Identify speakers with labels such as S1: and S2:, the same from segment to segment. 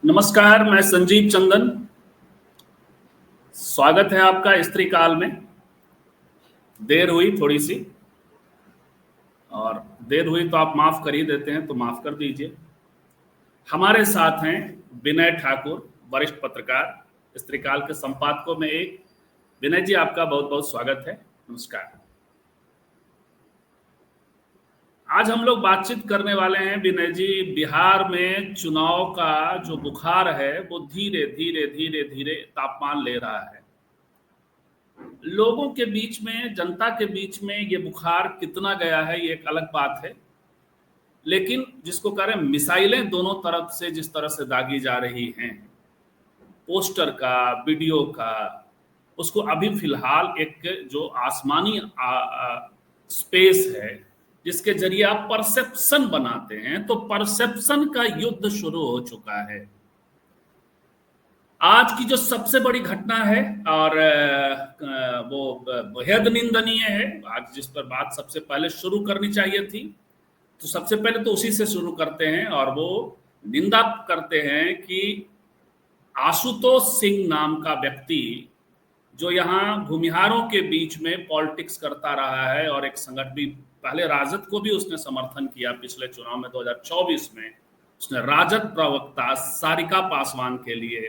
S1: नमस्कार, मैं संजीव चंदन। स्वागत है आपका स्त्री काल में। देर हुई थोड़ी सी, और देर हुई तो आप माफ कर ही देते हैं, तो माफ कर दीजिए। हमारे साथ हैं विनय ठाकुर, वरिष्ठ पत्रकार, स्त्री काल के संपादकों में एक। विनय जी, आपका बहुत बहुत स्वागत है। नमस्कार। आज हम लोग बातचीत करने वाले हैं विनय जी, बिहार में चुनाव का जो बुखार है वो धीरे धीरे धीरे धीरे तापमान ले रहा है। लोगों के बीच में, जनता के बीच में ये बुखार कितना गया है ये एक अलग बात है, लेकिन जिसको कह रहे हैं मिसाइलें दोनों तरफ से जिस तरह से दागी जा रही हैं, पोस्टर का, वीडियो का, उसको अभी फिलहाल एक जो आसमानी स्पेस है जिसके जरिए आप परसेप्शन बनाते हैं, तो परसेप्शन का युद्ध शुरू हो चुका है। आज की जो सबसे बड़ी घटना है, और वो बेहद निंदनीय है, आज जिस पर बात सबसे पहले शुरू करनी चाहिए थी, तो सबसे पहले तो उसी से शुरू करते हैं। और वो निंदा करते हैं कि आशुतोष सिंह नाम का व्यक्ति, जो यहाँ भूमिहारों के बीच में पॉलिटिक्स करता रहा है, और एक संगठन भी, पहले राजद को भी उसने समर्थन किया। पिछले चुनाव में 2024 में उसने राजद प्रवक्ता सारिका पासवान के लिए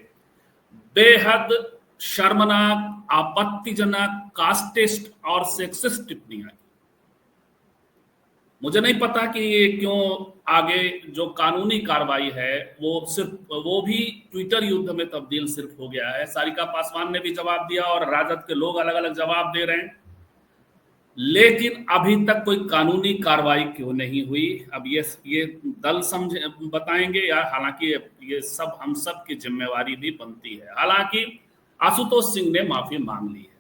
S1: बेहद शर्मनाक, आपत्तिजनक, कास्टिस्ट और सेक्सिस्ट टिप्पणियां की। मुझे नहीं पता कि ये क्यों आगे जो कानूनी कार्रवाई है वो भी ट्विटर युद्ध में तब्दील सिर्फ हो गया है। सारिका पासवान ने भी जवाब दिया और राजद के लोग अलग अलग जवाब दे रहे हैं, लेकिन अभी तक कोई कानूनी कार्रवाई क्यों नहीं हुई, अब ये दल समझे बताएंगे, या हालांकि ये सब हम सब की जिम्मेवारी भी बनती है। हालांकि आशुतोष सिंह ने माफी मांग ली है।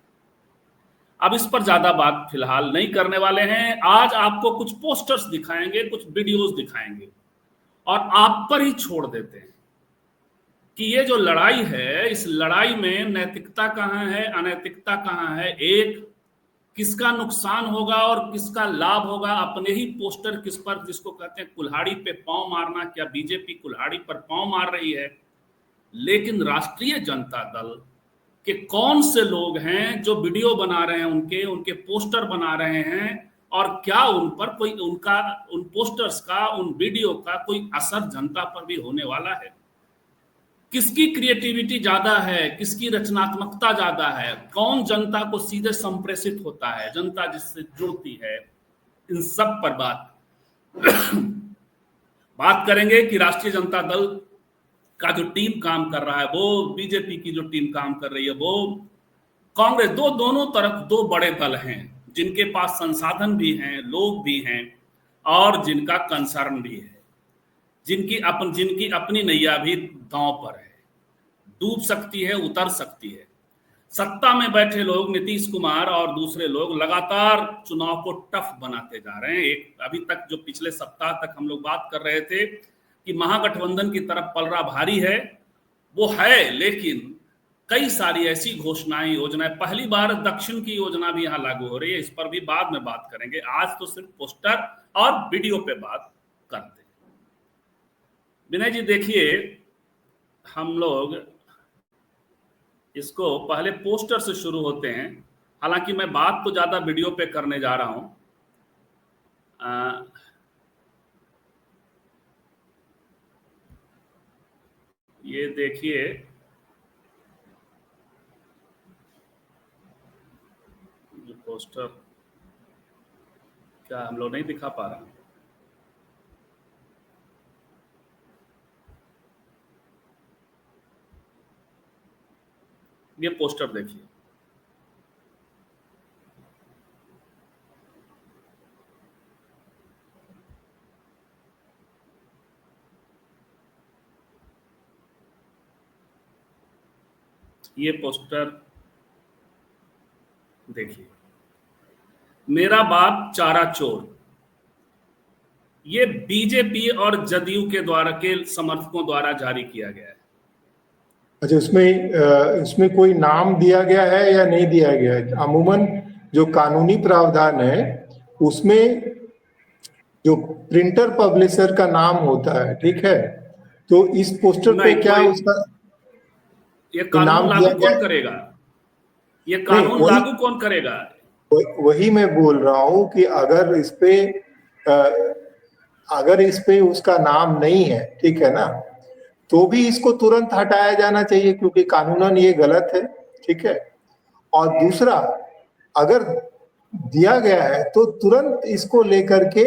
S1: अब इस पर ज्यादा बात फिलहाल नहीं करने वाले हैं। आज आपको कुछ पोस्टर्स दिखाएंगे, कुछ वीडियोस दिखाएंगे, और आप पर ही छोड़ देते हैं कि ये जो लड़ाई है, इस लड़ाई में नैतिकता कहाँ है, अनैतिकता कहाँ है, एक किसका नुकसान होगा और किसका लाभ होगा। अपने ही पोस्टर किस पर, जिसको कहते हैं कुल्हाड़ी पे पांव मारना, क्या बीजेपी कुल्हाड़ी पर पांव मार रही है? लेकिन राष्ट्रीय जनता दल के कौन से लोग हैं जो वीडियो बना रहे हैं, उनके पोस्टर बना रहे हैं, और क्या उन पर कोई, उन पोस्टर्स का, उन वीडियो का कोई असर जनता पर भी होने वाला है? किसकी क्रिएटिविटी ज्यादा है, किसकी रचनात्मकता ज्यादा है, कौन जनता को सीधे संप्रेषित होता है, जनता जिससे जुड़ती है, इन सब पर बात करेंगे कि राष्ट्रीय जनता दल का जो टीम काम कर रहा है, वो बीजेपी की जो टीम काम कर रही है, वो कांग्रेस, दोनों तरफ दो बड़े दल हैं जिनके पास संसाधन भी हैं, लोग भी हैं, और जिनका कंसर्न भी है, जिनकी अपनी नैया भी दांव पर है, डूब सकती है, उतर सकती है। सत्ता में बैठे लोग, नीतीश कुमार और दूसरे लोग, लगातार चुनाव को टफ बनाते जा रहे हैं। एक अभी तक जो पिछले सप्ताह तक हम लोग बात कर रहे थे कि महागठबंधन की तरफ पलड़ा भारी है, वो है, लेकिन कई सारी ऐसी घोषणाएं, योजनाएं, पहली बार दक्षिण की योजना भी यहां लागू हो रही है, इस पर भी बाद में बात करेंगे। आज तो सिर्फ पोस्टर और वीडियो पे बात करते हैं। विनय जी देखिए, हम लोग इसको पहले पोस्टर से शुरू होते हैं। हालांकि मैं बात तो ज्यादा वीडियो पे करने जा रहा हूं। ये देखिए, ये पोस्टर क्या हम लोग नहीं दिखा पा रहे हैं? ये पोस्टर देखिए, ये पोस्टर देखिए, मेरा बाप चारा चोर, ये बीजेपी और जदयू के द्वारा, के समर्थकों द्वारा जारी किया गया है।
S2: अच्छा, इसमें कोई नाम दिया गया है या नहीं दिया गया है? अमूमन जो कानूनी प्रावधान है उसमें जो प्रिंटर पब्लिशर का नाम होता है, ठीक है, तो इस पोस्टर पे
S1: नहीं,
S2: क्या
S1: कोई
S2: उसका
S1: ये
S2: कोई
S1: कानून
S2: नाम दिया
S1: लागू
S2: गया
S1: कौन
S2: है?
S1: करेगा? ये
S2: नहीं,
S1: कानून
S2: वही
S1: लागू कौन करेगा?
S2: वही मैं बोल रहा हूँ कि अ, अगर इस पे उसका नाम नहीं है, ठीक है ना, तो भी इसको तुरंत हटाया जाना चाहिए, क्योंकि कानूनन ये गलत है, ठीक है। और दूसरा, अगर दिया गया है तो तुरंत इसको लेकर के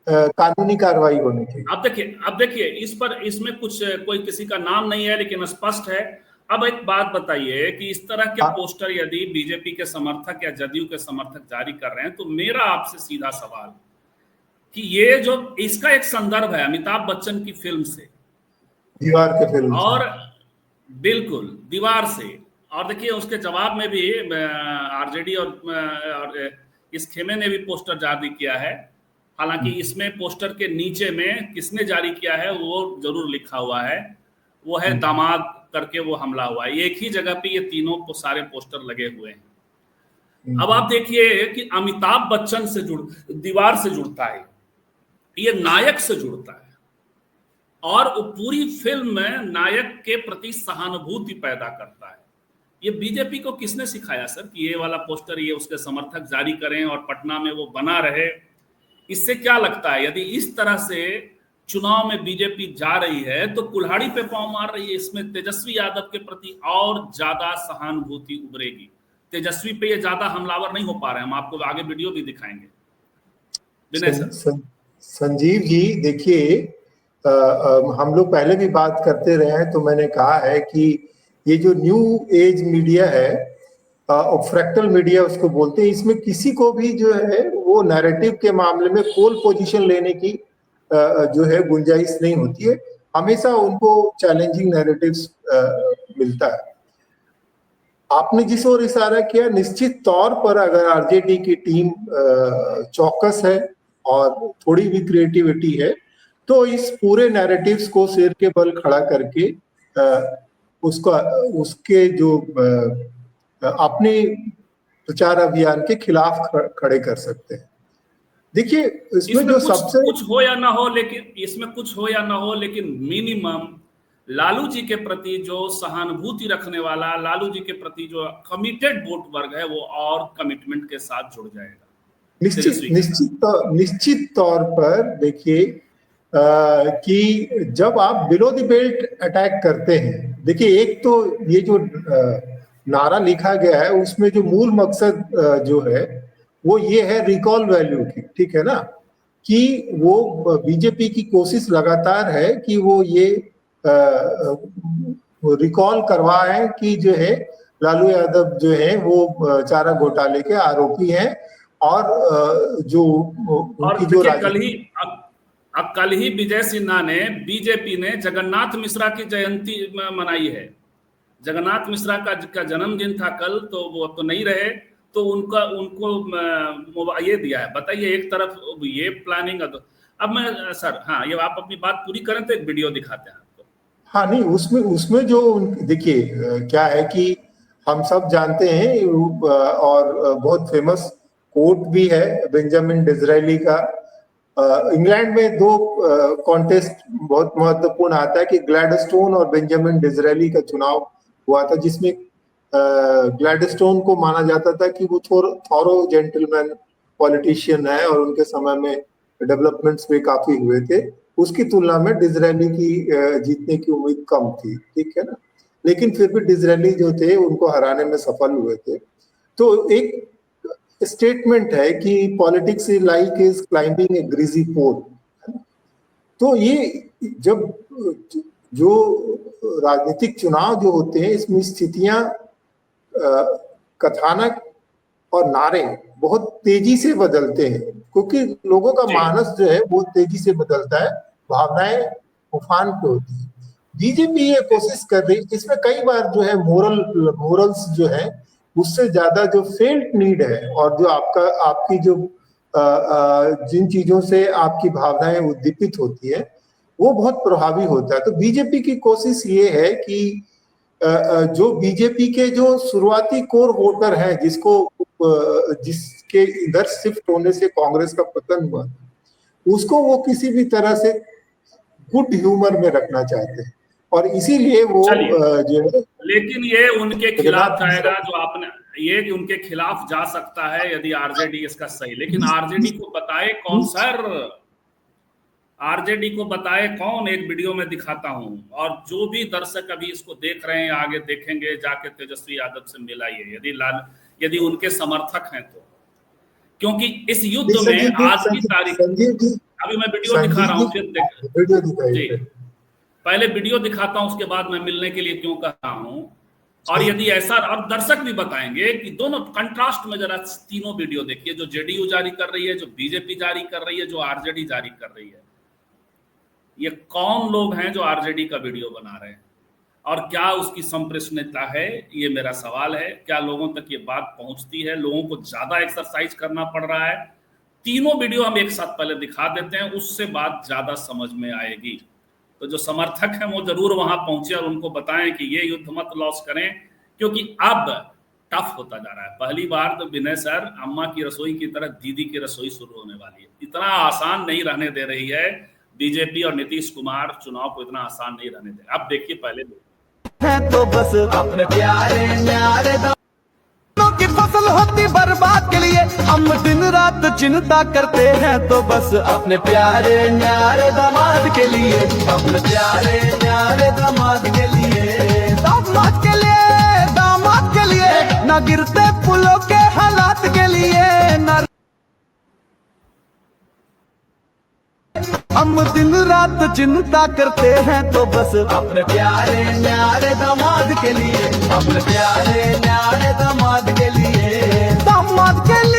S2: कानूनी कार्रवाई होनी चाहिए।
S1: अब देखिए इस पर, इसमें कुछ कोई किसी का नाम नहीं है लेकिन स्पष्ट है। अब एक बात बताइए कि इस तरह के
S2: हाँ,
S1: पोस्टर यदि बीजेपी के समर्थक या जदयू के समर्थक जारी कर रहे हैं, तो मेरा आपसे सीधा सवाल कि ये जो इसका एक संदर्भ है अमिताभ बच्चन की फिल्म से,
S2: दीवार के फिल्म से।
S1: और बिल्कुल दीवार से। और देखिए उसके जवाब में भी आरजेडी और इस खेमे ने भी पोस्टर जारी किया है। हालांकि इसमें पोस्टर के नीचे में किसने जारी किया है वो जरूर लिखा हुआ है, वो है दामाद करके वो हमला हुआ है। एक ही जगह पे ये तीनों सारे पोस्टर लगे हुए हैं। अब आप देखिए कि अमिताभ बच्चन से दीवार से जुड़ता है, ये नायक से जुड़ता है, और वो पूरी फिल्म में नायक के प्रति सहानुभूति पैदा करता है। ये बीजेपी को किसने सिखाया सर कि ये वाला पोस्टर ये उसके समर्थक जारी करें और पटना में वो बना रहे? इससे क्या लगता है, यदि इस तरह से चुनाव में बीजेपी जा रही है तो कुल्हाड़ी पे पांव मार रही है। इसमें तेजस्वी यादव के प्रति और ज्यादा सहानुभूति उभरेगी। तेजस्वी पे ये ज्यादा हमलावर नहीं हो पा रहे हैं। हम आपको आगे वीडियो भी दिखाएंगे। विनय सर।
S2: संजीव जी, देखिए, हम लोग पहले भी बात करते रहे हैं, तो मैंने कहा है कि ये जो न्यू एज मीडिया है, फ्रैक्टल मीडिया उसको बोलते हैं, इसमें किसी को भी जो है वो नैरेटिव के मामले में पोल पोजीशन लेने की जो है गुंजाइश नहीं होती है। हमेशा उनको चैलेंजिंग नैरेटिव्स मिलता है। आपने जिस ओर इशारा किया, निश्चित तौर पर अगर आरजेडी की टीम चौकस है और थोड़ी भी क्रिएटिविटी है, तो इस पूरे नैरेटिव्स को सिर के बल खड़ा करके उसका उसके जो अपने प्रचार अभियान के खिलाफ खड़े कर सकते हैं। देखिए, इसमें जो सबसे
S1: कुछ हो या ना हो, लेकिन इसमें कुछ हो या ना हो, लेकिन मिनिमम लालू जी के प्रति जो सहानुभूति रखने वाला, लालू जी के प्रति जो कमिटेड वोट वर्ग है, वो और कमिटमेंट के साथ जुड़ जाएगा।
S2: निश्चित तौर पर देखिए कि जब आप बिलो द बेल्ट अटैक करते हैं, देखिए एक तो ये जो नारा लिखा गया है उसमें जो मूल मकसद जो है वो ये है रिकॉल वैल्यू की, ठीक है ना, कि वो बीजेपी की कोशिश लगातार है कि वो ये रिकॉल करवाएं कि जो है लालू यादव जो है वो चारा घोटाले के आरोपी हैं, और जो
S1: और
S2: उनकी जो
S1: देखिए कल ही विजय सिन्हा ने, बीजेपी ने जगन्नाथ मिश्रा की जयंती मनाई है। जगन्नाथ मिश्रा का जन्मदिन था कल, तो वो तो नहीं रहे, तो उनको ये दिया है। बताइए, एक तरफ ये प्लानिंग। अब मैं सर, हाँ, ये आप अपनी बात पूरी करें तो एक वीडियो दिखाते हैं आपको।
S2: हाँ, नहीं, उसमें जो देखिए क्या है कि हम सब जानते हैं, और बहुत फेमस कोट भी है बेंजामिन डिज़रायली का। इंग्लैंड में दो कॉन्टेस्ट बहुत महत्वपूर्ण आता है कि ग्लैडस्टोन और बेंजामिन डिज़रायली का चुनाव हुआ था, जिसमें ग्लैडस्टोन को माना जाता था कि वो थॉरो जेंटलमैन पॉलिटिशियन है और उनके समय में डेवलपमेंट्स भी काफी हुए थे। उसकी तुलना में डिज़रायली की जीतने की उम्मीद कम थी, ठीक है ना, लेकिन फिर भी डिज़रायली जो थे उनको हराने में सफल हुए थे। तो एक स्टेटमेंट है कि politics is like is climbing a greasy pole. तो ये जब जो राजनीतिक चुनाव जो होते हैं, इसमें स्थितियां, कथानक और नारे बहुत तेजी से बदलते हैं, क्योंकि लोगों का मानस जो है वो तेजी से बदलता है, भावनाएं उफान पे होती है। बीजेपी ये कोशिश कर रही है, इसमें कई बार जो है मोरल्स जो है उससे ज्यादा जो फेल्ट नीड है, और जो आपकी जो जिन चीजों से आपकी भावनाएं उद्दीपित होती है वो बहुत प्रभावी होता है। तो बीजेपी की कोशिश ये है कि जो बीजेपी के जो शुरुआती कोर वोटर हैं, जिसके इधर शिफ्ट होने से कांग्रेस का पतन हुआ, उसको वो किसी भी तरह से गुड ह्यूमर में रखना चाहते हैं, और इसीलिए वो जो है,
S1: लेकिन ये उनके खिलाफ जाएगा जो आपने, ये कि उनके खिलाफ जा सकता है यदि आरजेडी इसका सही, लेकिन आरजेडी को बताए कौन सर, आरजेडी को बताए कौन, एक वीडियो में दिखाता हूं, और जो भी दर्शक अभी इसको देख रहे हैं आगे देखेंगे जाके तेजस्वी यादव से मिलाइए यदि उनके समर्थक हैं तो, क्योंकि इस युद्ध में आज की तारीख, अभी मैं वीडियो दिखा रहा हूं, फिर जी पहले वीडियो दिखाता हूं, उसके बाद मैं मिलने के लिए क्यों कह रहा हूं, और यदि ऐसा, और दर्शक भी बताएंगे कि दोनों कंट्रास्ट में जरा तीनों वीडियो देखिए, जो जेडीयू जारी कर रही है, जो बीजेपी जारी कर रही है, जो आरजेडी जारी कर रही है, ये कौन लोग हैं जो आरजेडी का वीडियो बना रहे हैं, और क्या उसकी संप्रेषणीयता है, ये मेरा सवाल है। क्या लोगों तक ये बात पहुंचती है, लोगों को ज्यादा एक्सरसाइज करना पड़ रहा है? तीनों वीडियो हम एक साथ पहले दिखा देते हैं, उससे बात ज्यादा समझ में आएगी। तो जो समर्थक हैं वो जरूर वहां पहुंचे और उनको बताएं कि ये युद्ध मत लॉस करें, क्योंकि अब टफ होता जा रहा है। पहली बार तो विनय सर अम्मा की रसोई की तरह दीदी की रसोई शुरू होने वाली है। इतना आसान नहीं रहने दे रही है बीजेपी और नीतीश कुमार, चुनाव को इतना आसान नहीं रहने दे। अब देखिए पहले
S3: तो बस अपने प्यारे न्यारे की फसल होती बर्बाद के लिए हम दिन रात चिंता करते हैं, तो बस अपने प्यारे न्यारे दामाद के लिए, अपने प्यारे न्यारे दामाद के लिए, दामाद के लिए, दामाद के लिए, ना गिरते पुलों के हालात के लिए, ना हम दिन रात चिंता करते हैं, तो बस अपने प्यारे न्यारे दामाद के लिए, अपने प्यारे न्यारे दामाद के लिए, दामाद के लिए।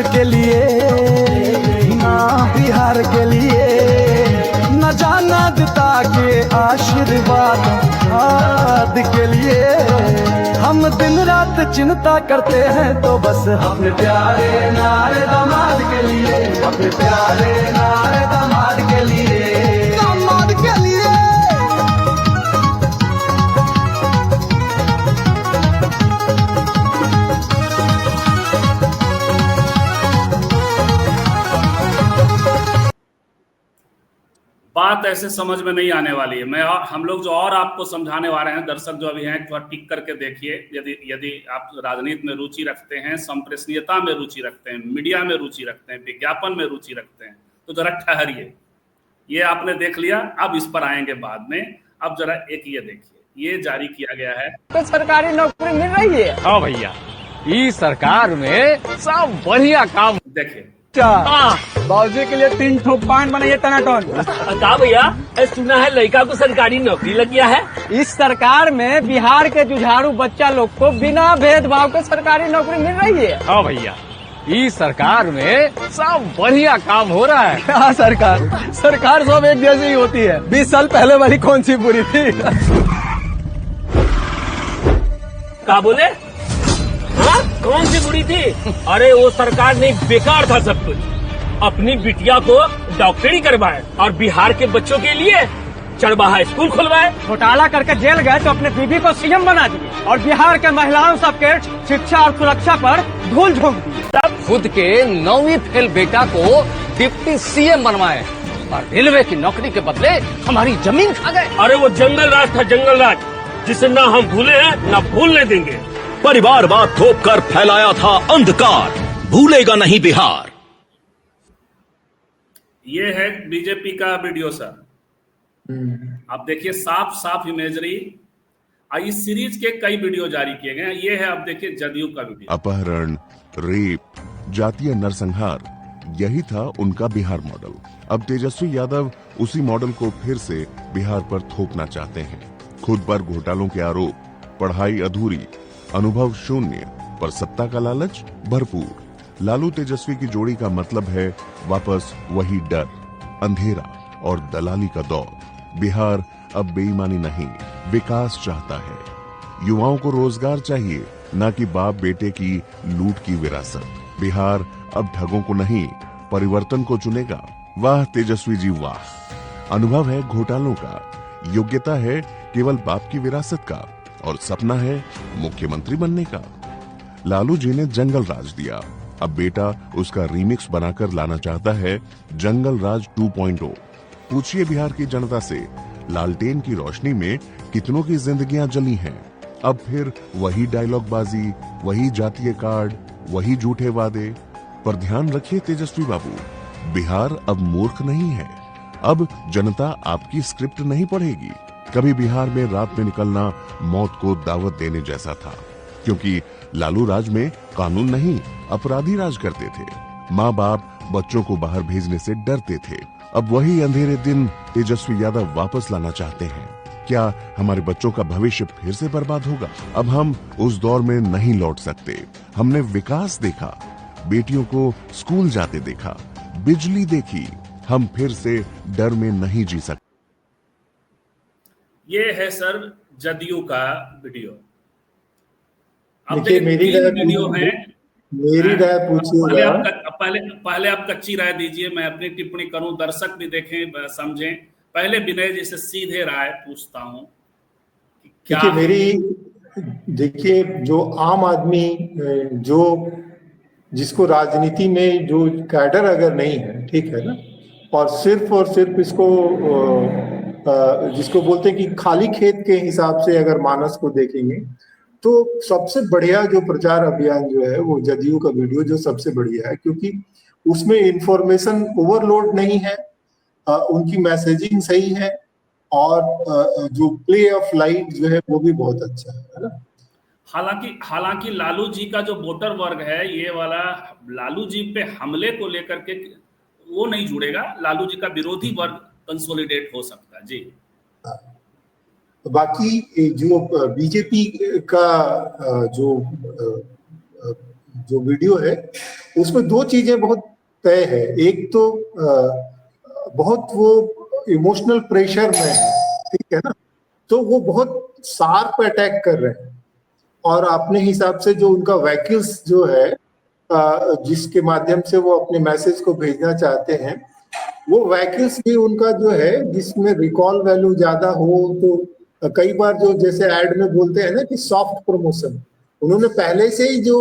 S3: के लिए ना बिहार के लिए, न जाना दिता के आशीर्वाद के लिए, हम दिन रात चिंता करते हैं, तो बस अपने प्यारे नारे दामाद के लिए, अपने प्यारे नारे दामाद के लिए, दामाद के लिए।
S1: बात ऐसे समझ में नहीं आने वाली है। हम लोग जो और आपको समझाने वाले हैं, दर्शक जो अभी हैं थोड़ा टिक करके देखिए। यदि आप राजनीति में रुचि रखते हैं, संप्रेषणीयता में रुचि रखते हैं, मीडिया में रुचि रखते हैं, विज्ञापन में रुचि रखते हैं, तो जरा ठहरिए। ये आपने देख लिया, अब इस पर आएंगे बाद में। अब जरा एक ये देखिए, ये जारी किया गया है,
S4: तो सरकारी नौकरी मिल रही है। हाँ भैया, इस सरकार में सब बढ़िया काम।
S1: देखिए
S4: बाबूजी के लिए 3 ठो पॉइंट बनाइए टनाटन।
S5: कहा भैया, सुना है लड़का को सरकारी नौकरी लग गया है।
S4: इस सरकार में बिहार के जुझारू बच्चा लोग को बिना भेदभाव के सरकारी नौकरी मिल रही है।
S5: हाँ भैया, इस सरकार में सब बढ़िया काम हो रहा है।
S4: क्या सरकार सब एक जैसी ही होती है। 20 साल पहले वाली कौन सी बुरी थी?
S5: क्या बोले? हाँ, कौन सी बुरी थी? अरे वो सरकार नहीं, बेकार था सब कुछ। अपनी बिटिया को डॉक्टरी करवाए और बिहार के बच्चों के लिए चरवाहा स्कूल खुलवाए।
S4: घोटाला करके जेल गए तो अपने बीबी को सीएम बना दिए और बिहार के महिलाओं सबके शिक्षा और सुरक्षा पर धूल झोंक दी।
S6: तब खुद के 9वीं फेल बेटा को डिप्टी सीएम बनवाए और रेलवे की नौकरी के बदले हमारी जमीन खा गए।
S5: अरे वो जंगल राज था, जंगल राज, जिसे ना हम भूले हैं ना भूलने देंगे।
S7: परिवारवाद थोप कर फैलाया था अंधकार, भूलेगा नहीं बिहार।
S1: ये है बीजेपी का वीडियो सर। आप देखिए, साफ साफ इमेजरी। इस सीरीज के कई वीडियो जारी किए गए हैं। ये है, अब देखिए जदयू का वीडियो।
S8: अपहरण, रेप, जातीय नरसंहार, यही था उनका बिहार मॉडल। अब तेजस्वी यादव उसी मॉडल को फिर से बिहार पर थोपना चाहते हैं। खुद पर घोटालों के आरोप, पढ़ाई अधूरी, अनुभव शून्य, पर सत्ता का लालच भरपूर। लालू तेजस्वी की जोड़ी का मतलब है वापस वही डर, अंधेरा और दलाली का दौर। बिहार अब बेईमानी नहीं, विकास चाहता है। युवाओं को रोजगार चाहिए, न कि बाप बेटे की लूट की विरासत। बिहार अब ठगों को नहीं, परिवर्तन को चुनेगा। वाह तेजस्वी जी वाह। अनुभव है घोटालों का, योग्यता है केवल बाप की विरासत का, और सपना है मुख्यमंत्री बनने का। लालू जी ने जंगल राज दिया, अब बेटा उसका रीमिक्स बनाकर लाना चाहता है जंगल राज 2.0। पूछिए बिहार की जनता से, लालटेन की रोशनी में कितनों की जिंदगियां जली हैं। अब फिर वही डायलॉग बाजी, वही जातीय कार्ड, वही झूठे वादे। पर ध्यान रखिए तेजस्वी बाबू, बिहार अब मूर्ख नहीं है। अब जनता आपकी स्क्रिप्ट नहीं पढ़ेगी। कभी बिहार में रात में निकलना मौत को दावत देने जैसा था, क्योंकि लालू राज में कानून नहीं, अपराधी राज करते थे। माँ बाप बच्चों को बाहर भेजने से डरते थे। अब वही अंधेरे दिन तेजस्वी यादव वापस लाना चाहते हैं। क्या हमारे बच्चों का भविष्य फिर से बर्बाद होगा? अब हम उस दौर में नहीं लौट सकते। हमने विकास देखा, बेटियों को स्कूल जाते देखा, बिजली देखी। हम फिर से डर में नहीं जी सकते।
S1: ये है सर जदयू का वीडियो। अब
S2: देखिए, मेरी राय
S1: वीडियो है,
S2: मेरी राय पूछिएगा।
S1: पहले आप कच्ची राय दीजिए, मैं अपनी टिप्पणी करूं, दर्शक भी देखें समझें। पहले विनय जी से सीधे राय पूछता हूं।
S2: देखिए जो आम आदमी जो जिसको राजनीति में जो कैडर अगर नहीं है, ठीक है ना, और सिर्फ इसको जिसको बोलते हैं कि खाली खेत के हिसाब से अगर मानस को देखेंगे, तो सबसे बढ़िया जो प्रचार अभियान जो है वो जदयू का वीडियो जो सबसे बढ़िया है, क्योंकि उसमें इंफॉर्मेशन ओवरलोड नहीं है, उनकी मैसेजिंग सही है, और जो प्ले ऑफ लाइट जो है वो भी बहुत अच्छा है ना।
S1: हालांकि लालू जी का जो वोटर वर्ग है, ये वाला लालू जी पे हमले को लेकर के वो नहीं जुड़ेगा। लालू जी का विरोधी वर्ग कंसोलिडेट हो सकता है जी।
S2: बाकी जो बीजेपी का जो वीडियो है, उसमें दो चीजें बहुत तय है। एक तो बहुत वो इमोशनल प्रेशर में है, ठीक है ना, तो वो बहुत शार्प अटैक कर रहे हैं, और अपने हिसाब से जो उनका व्हीकल्स जो है जिसके माध्यम से वो अपने मैसेज को भेजना चाहते हैं, वो व्हीकल्स भी उनका जो है जिसमें रिकॉल वैल्यू ज्यादा हो, तो कई बार जो जैसे ऐड में बोलते हैं ना कि सॉफ्ट प्रमोशन, उन्होंने पहले से ही जो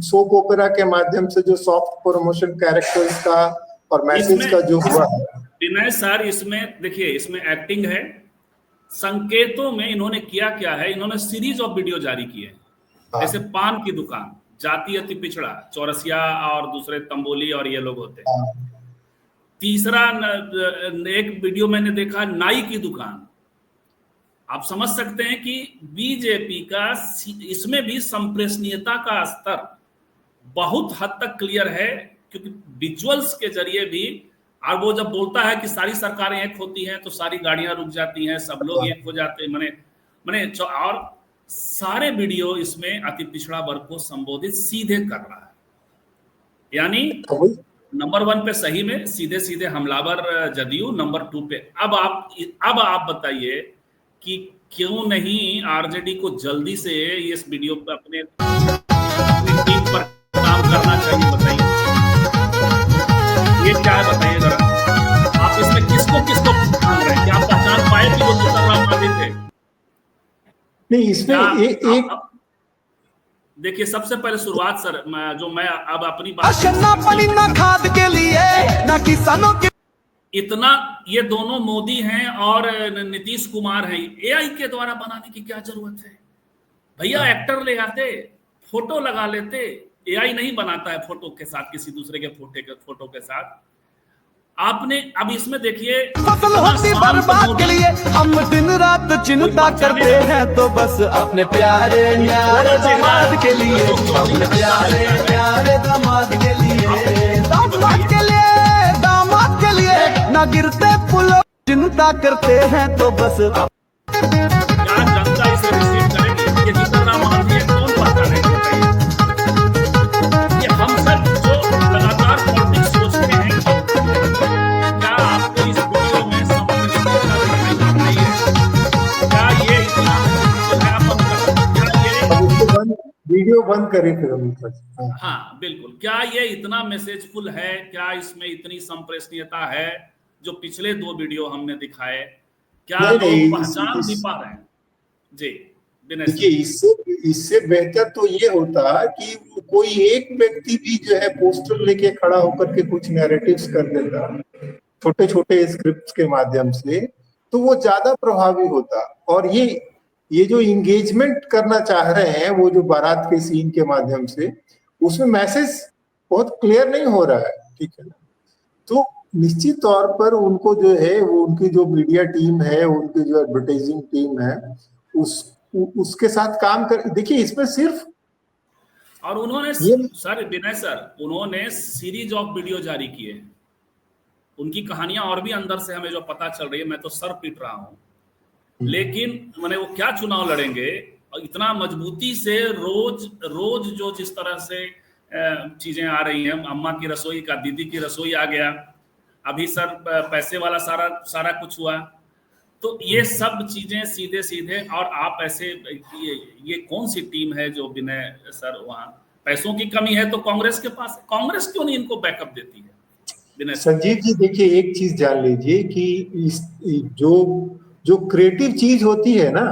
S2: सोप ओपेरा के माध्यम से जो सॉफ्ट प्रमोशन कैरेक्टर्स का और मैसेज का जो हुआ है।
S1: विनय सर, इसमें देखिए, इसमें एक्टिंग है। संकेतों में इन्होंने किया क्या है, इन्होंने सीरीज ऑफ वीडियो जारी किए, जैसे पान की दुकान, जाति अति पिछड़ा, चौरसिया और दूसरे तंबोली और ये लोग होते हैं। तीसरा एक वीडियो मैंने देखा, नाई की दुकान। आप समझ सकते हैं कि बीजेपी का इसमें भी संप्रेषणीयता का स्तर बहुत हद तक क्लियर है, क्योंकि विजुअल्स के जरिए भी। और वो जब बोलता है कि सारी सरकारें एक होती हैं तो सारी गाड़ियां रुक जाती हैं, सब लोग एक हो जाते हैं, मने और सारे वीडियो इसमें अति पिछड़ा वर्ग को संबोधित सीधे कर रहा है। यानी नंबर 1 पे सही में सीधे सीधे हमलावर जदयू, नंबर 2 पे अब आप बताइए कि क्यों नहीं आरजेडी को जल्दी से इस वीडियो पे अपने टीम पर काम करना चाहिए, बताइए ये क्या है, बताइए जरा। आप इसमें किसको पहचान रहे हैं? क्या आप पहचान पाए कि वो तुषार गांधी थे?
S2: नहीं, इसमें
S1: देखिए, सबसे पहले शुरुआत सर, मैं अब अपनी
S3: बात खाद के लिए ना किसानों के
S1: इतना, ये दोनों मोदी हैं और नीतीश कुमार हैं, एआई के द्वारा बनाने की क्या जरूरत है भैया? एक्टर ले आते, फोटो लगा लेते। एआई नहीं बनाता है फोटो के साथ, किसी दूसरे के फोटो के साथ। आपने अब इसमें देखिए,
S3: फसल होती बर्बाद के लिए हम दिन रात चिंता करते हैं, तो बस अपने प्यारे न्यारे दामाद के लिए, अपने प्यारे न्यारे दामाद के लिए, दामाद के लिए ना गिरते पुलों चिंता करते हैं, तो बस
S1: क्या जनता इसे रिसीव करेगी? ये जितना मानती है कौन पहचानेगा? ये हम सब जो लगातार पॉलिटिक्स सोचते हैं, क्या आपको इस वीडियो में समझ नहीं है? क्या
S2: बंद करी फिर।
S1: हाँ बिल्कुल, क्या ये इतना मैसेजफुल है, क्या इसमें इतनी संप्रेषणीयता है जो पिछले 2 वीडियो हमने दिखाए, क्या
S2: नहीं
S1: लोग
S2: नहीं,
S1: पहचान भी पा रहे हैं? जी विनय
S2: देखिए
S1: सर।
S2: इससे बेहतर तो ये होता कि कोई एक व्यक्ति भी जो है पोस्टर लेके खड़ा होकर के कुछ नैरेटिव्स कर देता छोटे छोटे स्क्रिप्ट्स के माध्यम से, तो वो ज्यादा प्रभावी होता। और ये जो इंगेजमेंट करना चाह रहे हैं वो जो बारात के सीन के माध्यम से, उसमें मैसेज बहुत क्लियर नहीं हो रहा है, ठीक है ना। तो निश्चित तौर पर उनको जो है वो उनकी जो मीडिया टीम है, उनकी जो एडवर्टाइजिंग टीम है, उसके साथ काम कर। देखिए इसमें सिर्फ
S1: और उन्होंने
S2: ये
S1: सर विनय सर, उन्होंने सीरीज ऑफ वीडियो जारी किए हैं, उनकी कहानियां और भी अंदर से हमें जो पता चल रही है, मैं तो सर पीट रहा हूं। लेकिन मैंने वो क्या चुनाव लड़ेंगे, इतना मजबूती से रोज जो जिस तरह से चीजें आ रही हैं, अम्मा की रसोई का दीदी की रसोई आ गया, अभी सर पैसे वाला सारा कुछ हुआ। तो ये सब चीजें सीधे सीधे, और आप ऐसे ये कौन सी टीम है जो विनय सर, वहां पैसों की कमी है तो कांग्रेस के पास, कांग्रेस क्यों नहीं इनको बैकअप देती है? विनय
S2: संजीव जी देखिए एक चीज जान लीजिए कि इस जो क्रिएटिव चीज होती है ना,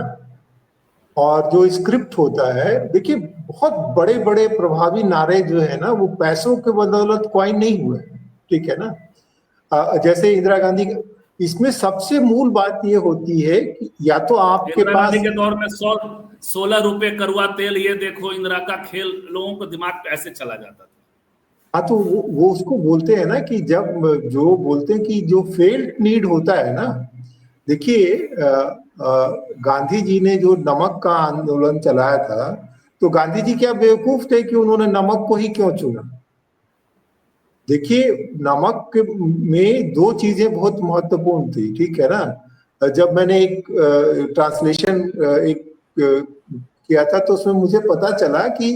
S2: और जो स्क्रिप्ट होता है, देखिए बहुत बड़े बड़े प्रभावी नारे जो है ना वो पैसों के बदौलत क्वाइन नहीं हुए, ठीक है ना। जैसे इंदिरा गांधी, इसमें सबसे मूल बात ये होती है कि या तो आपके
S1: इंदिरा
S2: पास
S1: गांधी के दौर में 16 रुपए करुआ तेल, ये देखो इंदिरा का खेल, लोगों को दिमाग पे ऐसे चला जाता था।
S2: हाँ, तो वो उसको बोलते हैं ना कि जब जो बोलते हैं कि जो फेल्ड नीड होता है ना, देखिए गांधी जी ने जो नमक का आंदोलन चलाया था, तो गांधी जी क्या बेवकूफ थे कि उन्होंने नमक को ही क्यों चुना? देखिए नमक में 2 चीजें बहुत महत्वपूर्ण थी, ठीक है ना। जब मैंने एक ट्रांसलेशन किया था तो उसमें मुझे पता चला कि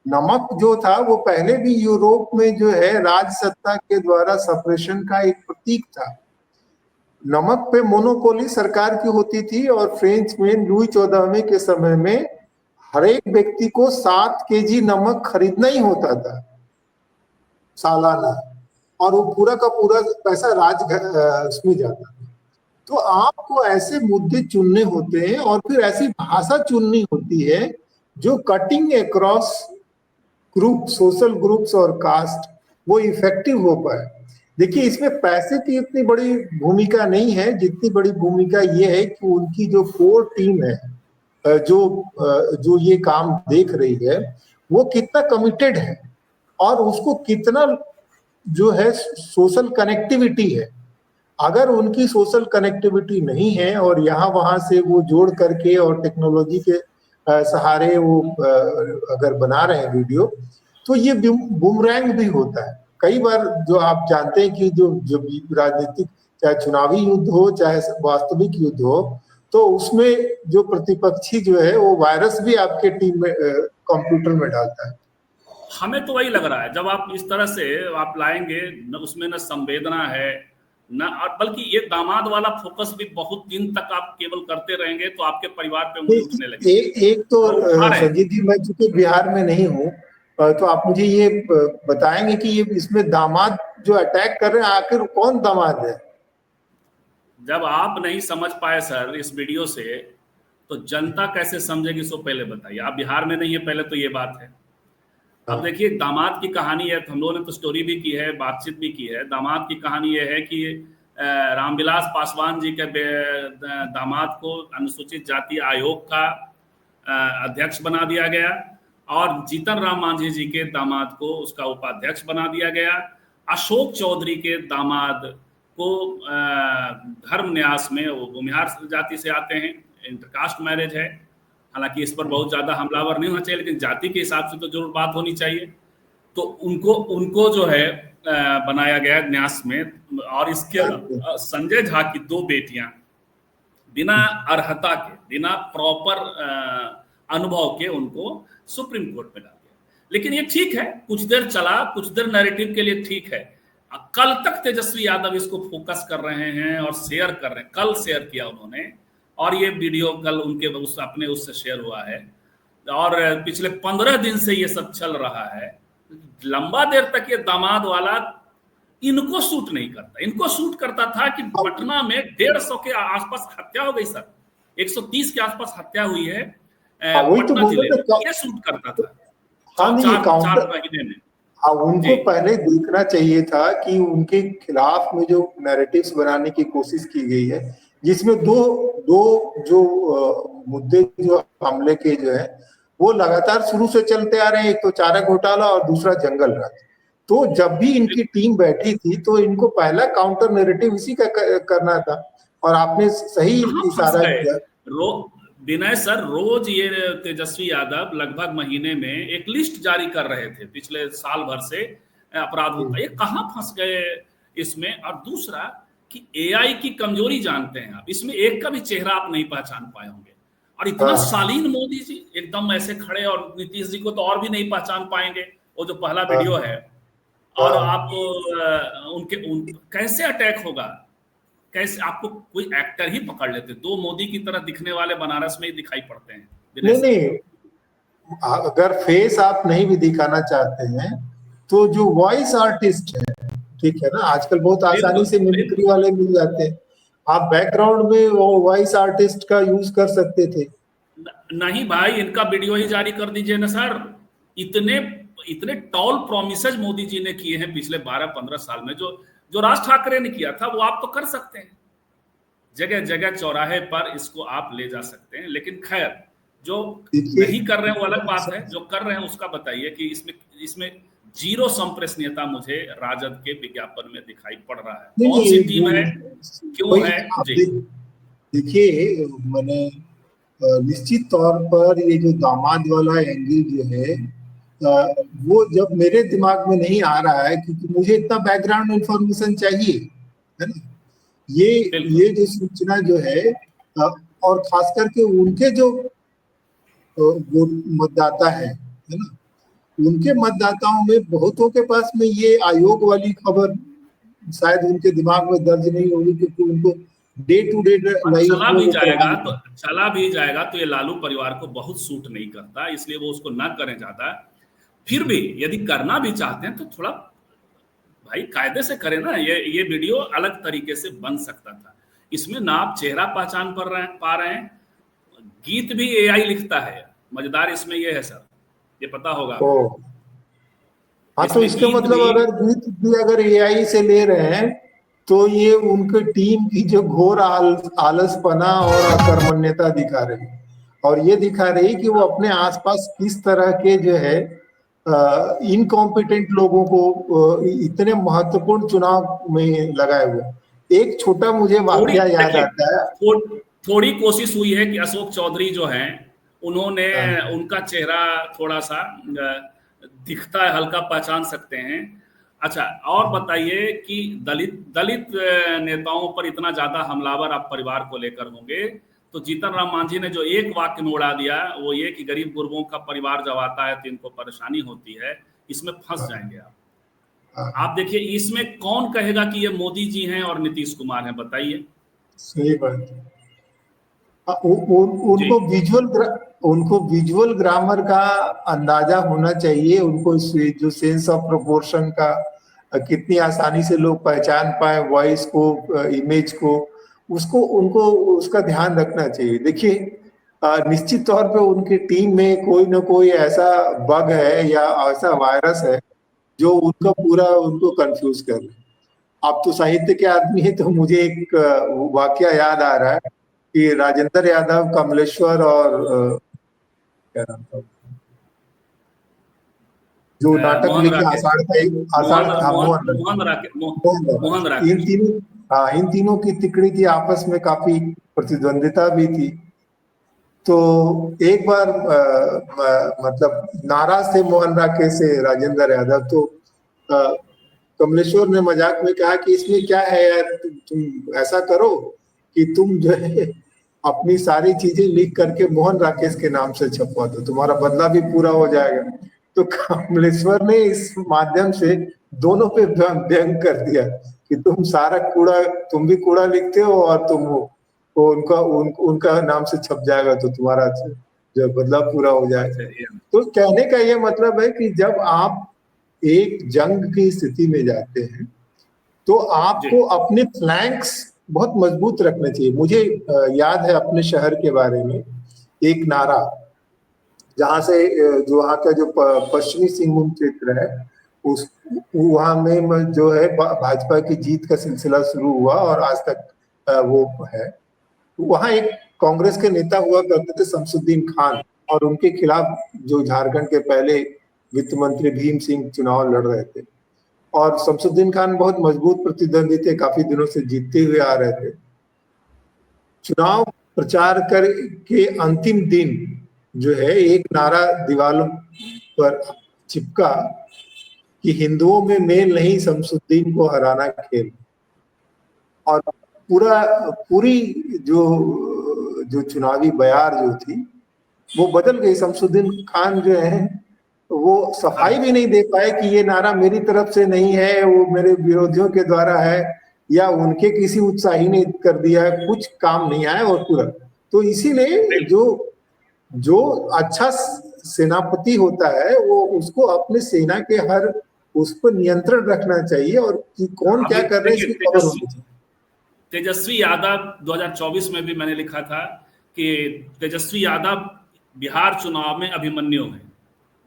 S2: नमक जो था वो पहले भी यूरोप में जो है राज सत्ता के द्वारा सप्रेशन का एक प्रतीक था। नमक पे मोनोपोली सरकार की होती थी, और फ्रेंच में लुई 14वें के समय में हर एक व्यक्ति को 7 केजी नमक खरीदना ही होता था सालाना, और वो पूरा का पूरा पैसा उसमें जाता था। तो आपको ऐसे मुद्दे चुनने होते हैं और फिर ऐसी भाषा चुननी होती है जो cutting across group, social groups और कास्ट, वो इफेक्टिव हो पाए। देखिए इसमें पैसे की इतनी बड़ी भूमिका नहीं है, जितनी बड़ी भूमिका ये है कि उनकी जो कोर टीम है, जो ये काम देख रही है, वो कितना कमिटेड है और उसको कितना जो है सोशल कनेक्टिविटी है। अगर उनकी सोशल कनेक्टिविटी नहीं है और यहाँ वहां से वो जोड़ करके और टेक्नोलॉजी के सहारे वो अगर बना रहे हैं वीडियो, तो ये बुमरैंग भी होता है कई बार। जो आप जानते हैं कि जो राजनीतिक, चाहे चुनावी युद्ध हो चाहे वास्तविक युद्ध हो, तो उसमें जो प्रतिपक्षी जो है वो वायरस भी आपके टीम में कंप्यूटर में डालता है।
S1: हमें तो वही लग रहा है, जब आप इस तरह से आप लाएंगे न, उसमें न संवेदना है न, बल्कि ये दामाद वाला फोकस भी बहुत दिन तक आप केवल करते रहेंगे तो आपके परिवार पे उंगली उठने लगेगी।
S2: एक तो संजीव जी, मैं चूंकि बिहार में नहीं हूँ, तो आप मुझे ये बताएंगे कि ये इसमें दामाद जो अटैक कर रहे हैं, आखिर कौन दामाद है?
S1: जब आप नहीं समझ पाए सर इस वीडियो से, तो जनता कैसे समझेगी, इसको पहले बताइए। आप बिहार में नहीं है, पहले तो ये बात है। अब देखिए दामाद की कहानी है, हम लोगों ने तो स्टोरी भी की है, बातचीत भी की है। दामाद की कहानी यह है कि रामविलास पासवान जी के दामाद को अनुसूचित जाति आयोग का अध्यक्ष बना दिया गया, और जीतन राम मांझी जी के दामाद को उसका उपाध्यक्ष बना दिया गया। अशोक चौधरी के दामाद को धर्म न्यास में, वो भूमिहार जाति से आते हैं, इंटरकास्ट मैरिज है। हालांकि इस पर बहुत ज्यादा हमलावर नहीं होना चाहिए, लेकिन जाति के हिसाब से तो जरूर बात होनी चाहिए। तो उनको जो है बनाया गया न्यास में। और इसके संजय झा की 2 बेटियां बिना अर्हता के, बिना प्रॉपर अनुभव के उनको सुप्रीम कोर्ट में डाल दिया। लेकिन ये ठीक है, कुछ देर चला, कुछ देर नैरेटिव के लिए ठीक है। कल तक तेजस्वी यादव इसको फोकस कर रहे हैं और शेयर कर रहे हैं। कल शेयर किया उन्होंने, और ये वीडियो कल उनके अपने उससे शेयर हुआ है। और पिछले 15 दिन से ये सब चल रहा है। लंबा देर तक ये दामाद वाला इनको सूट नहीं करता। इनको सूट करता था कि पटना में 150 के आसपास हत्या हो गई सर, 130 के आसपास हत्या हुई है पटना जिले में, ये सूट करता था। चार महीने में।
S2: हाँ, उनको पहले देखना चाहिए था कि उनके खिलाफ में जो नैरेटिव्स बनाने की कोशिश की गई है, जिसमें दो जो मुद्दे जो हमले के जो है वो लगातार शुरू से चलते आ रहे हैं। एक तो चारा घोटाला और दूसरा जंगल राज। तो जब भी इनकी टीम बैठी थी तो इनको पहला काउंटर नैरेटिव इसी का करना था, और आपने सही इशारा किया।
S1: विनय सर, रोज ये तेजस्वी यादव लगभग महीने में एक लिस्ट जारी कर रहे थे पिछले साल भर से अपराधों का। ये कहाँ फंस गए इसमें? और दूसरा कि एआई की कमजोरी जानते हैं आप, इसमें एक का भी चेहरा आप नहीं पहचान पाए होंगे। और इतना शालीन मोदी जी एकदम ऐसे खड़े, और नीतीश जी को तो और भी नहीं पहचान पाएंगे, वो जो पहला वीडियो है। और आप कैसे अटैक होगा? कैसे आपको कोई एक्टर ही पकड़ लेते? दो मोदी की तरह दिखने वाले बनारस में ही दिखाई पड़ते हैं।
S2: नहीं, अगर फेस आप नहीं भी दिखाना चाहते हैं तो जो वॉइस आर्टिस्ट है, ठीक है ना, आजकल बहुत आसानी से मिमिक्री वाले मिल जाते हैं। आप बैकग्राउंड में वो वॉइस आर्टिस्ट का यूज कर सकते थे।
S1: नहीं भाई, इनका वीडियो ही जारी कर दीजिए ना सर। इतने टॉल प्रोमिसेस मोदी जी ने किए हैं पिछले 12-15 साल में, जो राज ठाकरे ने किया था वो आप तो कर सकते हैं। जगह जगह चौराहे पर इसको आप ले जा सकते हैं। लेकिन खैर, जो नहीं कर रहे हैं वो अलग बात है, जो कर रहे हैं उसका बताइए कि इसमें जीरो संप्रेषणीयता मुझे राजद के विज्ञापन में दिखाई पड़ रहा है। कौन सी टीम है, क्यों है?
S2: देखिए, मैंने निश्चित तौर पर ये जो दामाद वाला एंगल जो है वो जब मेरे दिमाग में नहीं आ रहा है, क्योंकि मुझे इतना बैकग्राउंड इंफॉर्मेशन चाहिए, है ना। ये जो सूचना जो है, और खास करके उनके जो मतदाता है ना, उनके मतदाताओं में बहुतों के पास में ये आयोग वाली खबर शायद उनके दिमाग में दर्ज नहीं होगी, क्योंकि उनको डे टू डे
S1: चला भी जाएगा तो ये लालू परिवार को बहुत सूट नहीं करता, इसलिए वो उसको ना करें ज्यादा। फिर भी यदि करना भी चाहते हैं तो थोड़ा भाई कायदे से करें ना। ये वीडियो अलग तरीके से बन सकता था। इसमें ना आप चेहरा पहचान पा रहे हैं, गीत भी एआई लिखता है। मजेदार इसमें ये है सर, ये पता होगा।
S2: हाँ, तो इसका मतलब अगर गीत भी अगर एआई से ले रहे हैं तो ये उनके टीम की जो घोर आलसपना और अकर्मण्यता दिखा रही, और ये दिखा रही कि वो अपने आसपास किस तरह के जो है इनकॉम्पिटेंट लोगों को इतने महत्वपूर्ण चुनाव में लगाए हुए। एक छोटा मुझे वाकया याद आता है।
S1: थोड़ी कोशिश हुई है कि अशोक चौधरी जो हैं उन्होंने उनका चेहरा थोड़ा सा दिखता है, हल्का पहचान सकते हैं। अच्छा, और बताइए कि दलित नेताओं पर इतना ज्यादा हमलावर आप परिवार को लेकर होंगे, तो जीतन राम मांझी ने जो एक वाक्य में उड़ा दिया वो ये कि गरीब गुरबों का परिवार जब आता है तो इनको परेशानी होती है, इसमें फंस जाएंगे आप देखिए, इसमें कौन कहेगा कि ये मोदी जी हैं और नीतीश कुमार हैं? बताइए।
S2: सही बात है। उनको विजुअल ग्रामर का अंदाजा होना चाहिए। उनको जो सेंस ऑफ प्रोपोर्शन का, कितनी आसानी से लोग पहचान पाए वॉइस को, इमेज को, उनको उसका ध्यान रखना चाहिए। देखिए, निश्चित तौर पे उनकी टीम में कोई ना कोई ऐसा बग है या ऐसा वायरस है जो उनको कंफ्यूज कर रहे हैं। आप तो साहित्य के आदमी है, तो मुझे एक वाकया याद आ रहा है कि राजेंद्र यादव, कमलेश्वर और क्या नाम था जो नाटक लिखे, इन तीनों की तिकड़ी की आपस में काफी प्रतिद्वंदिता भी थी। तो एक बार मतलब नाराज थे मोहन राकेश से राजेंद्र यादव, तो कमलेश्वर ने मजाक में कहा कि इसमें क्या है यार, तुम ऐसा करो कि तुम जो है अपनी सारी चीजें लिख करके मोहन राकेश के नाम से छपवा दो, तुम्हारा बदला भी पूरा हो जाएगा। तो कमलेश्वर ने इस माध्यम से दोनों पे व्यंग कर दिया कि तुम सारा कूड़ा, तुम भी कूड़ा लिखते हो और तुम उनका नाम से छप जाएगा तो तुम्हारा जब बदलाव पूरा हो जाए। तो कहने का ये मतलब है कि जब आप एक जंग की स्थिति में जाते हैं तो आपको अपने फ्लैंक्स बहुत मजबूत रखने चाहिए। मुझे याद है अपने शहर के बारे में एक नारा, जहां से जो वहाँ का जो पश्चिमी सिंहभूम क्षेत्र है उस वहां में जो है भाजपा की जीत का सिलसिला शुरू हुआ और आज तक वो है। वहां एक कांग्रेस के नेता हुआ करते थे शमसुद्दीन खान, और उनके खिलाफ जो झारखंड के पहले वित्त मंत्री भीम सिंह चुनाव लड़ रहे थे, और शमसुद्दीन खान बहुत मजबूत प्रतिद्वंदी थे, काफी दिनों से जीतते हुए आ रहे थे। चुनाव प्रचार कर के अंतिम दिन जो है एक नारा दीवारों पर चिपका कि हिंदुओं में मेल नहीं, शमसुद्दीन को हराना खेल। और पूरी जो चुनावी बयार जो थी वो बदल गई। शमसुद्दीन खान जो है वो सफाई भी नहीं दे पाए कि ये नारा मेरी तरफ से नहीं है, वो मेरे विरोधियों के द्वारा है, या उनके किसी उत्साही ने कर दिया है, कुछ काम नहीं आया और पूरा। तो इसीलिए जो अच्छा सेनापति होता है वो उसको अपने सेना के हर उस पर नियंत्रण रखना चाहिए, और कि कौन क्या कर रहे हैं इसकी खबर होनी चाहिए।
S1: तेजस्वी यादव 2024 में भी मैंने लिखा था कि तेजस्वी यादव बिहार चुनाव में अभिमन्यु है,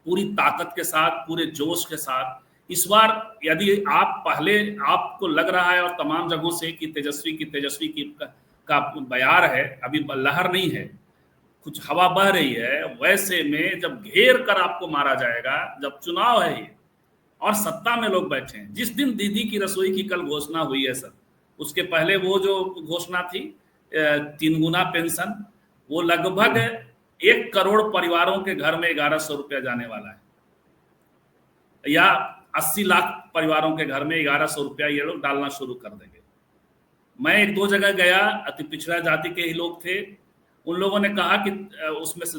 S1: पूरी ताकत के साथ, पूरे जोश के साथ। इस बार यदि आप पहले आपको लग रहा है और तमाम जगहों से कि तेजस्वी की का बयार है, अभी लहर नहीं है, कुछ हवा बह रही है, वैसे में जब घेर कर आपको मारा जाएगा, जब चुनाव है ये और सत्ता में लोग बैठे हैं। जिस दिन दीदी की रसोई की कल घोषणा हुई है सर, उसके पहले वो जो घोषणा थी 3 गुना पेंशन, वो लगभग 1 करोड़ परिवारों के घर में 1100 रुपया जाने वाला है, या 80 लाख परिवारों के घर में 1100 रुपया ये लोग डालना शुरू कर देंगे। मैं 1-2 जगह गया, अति पिछड़ा जाति के ही लोग थे, उन लोगों ने कहा कि उसमें से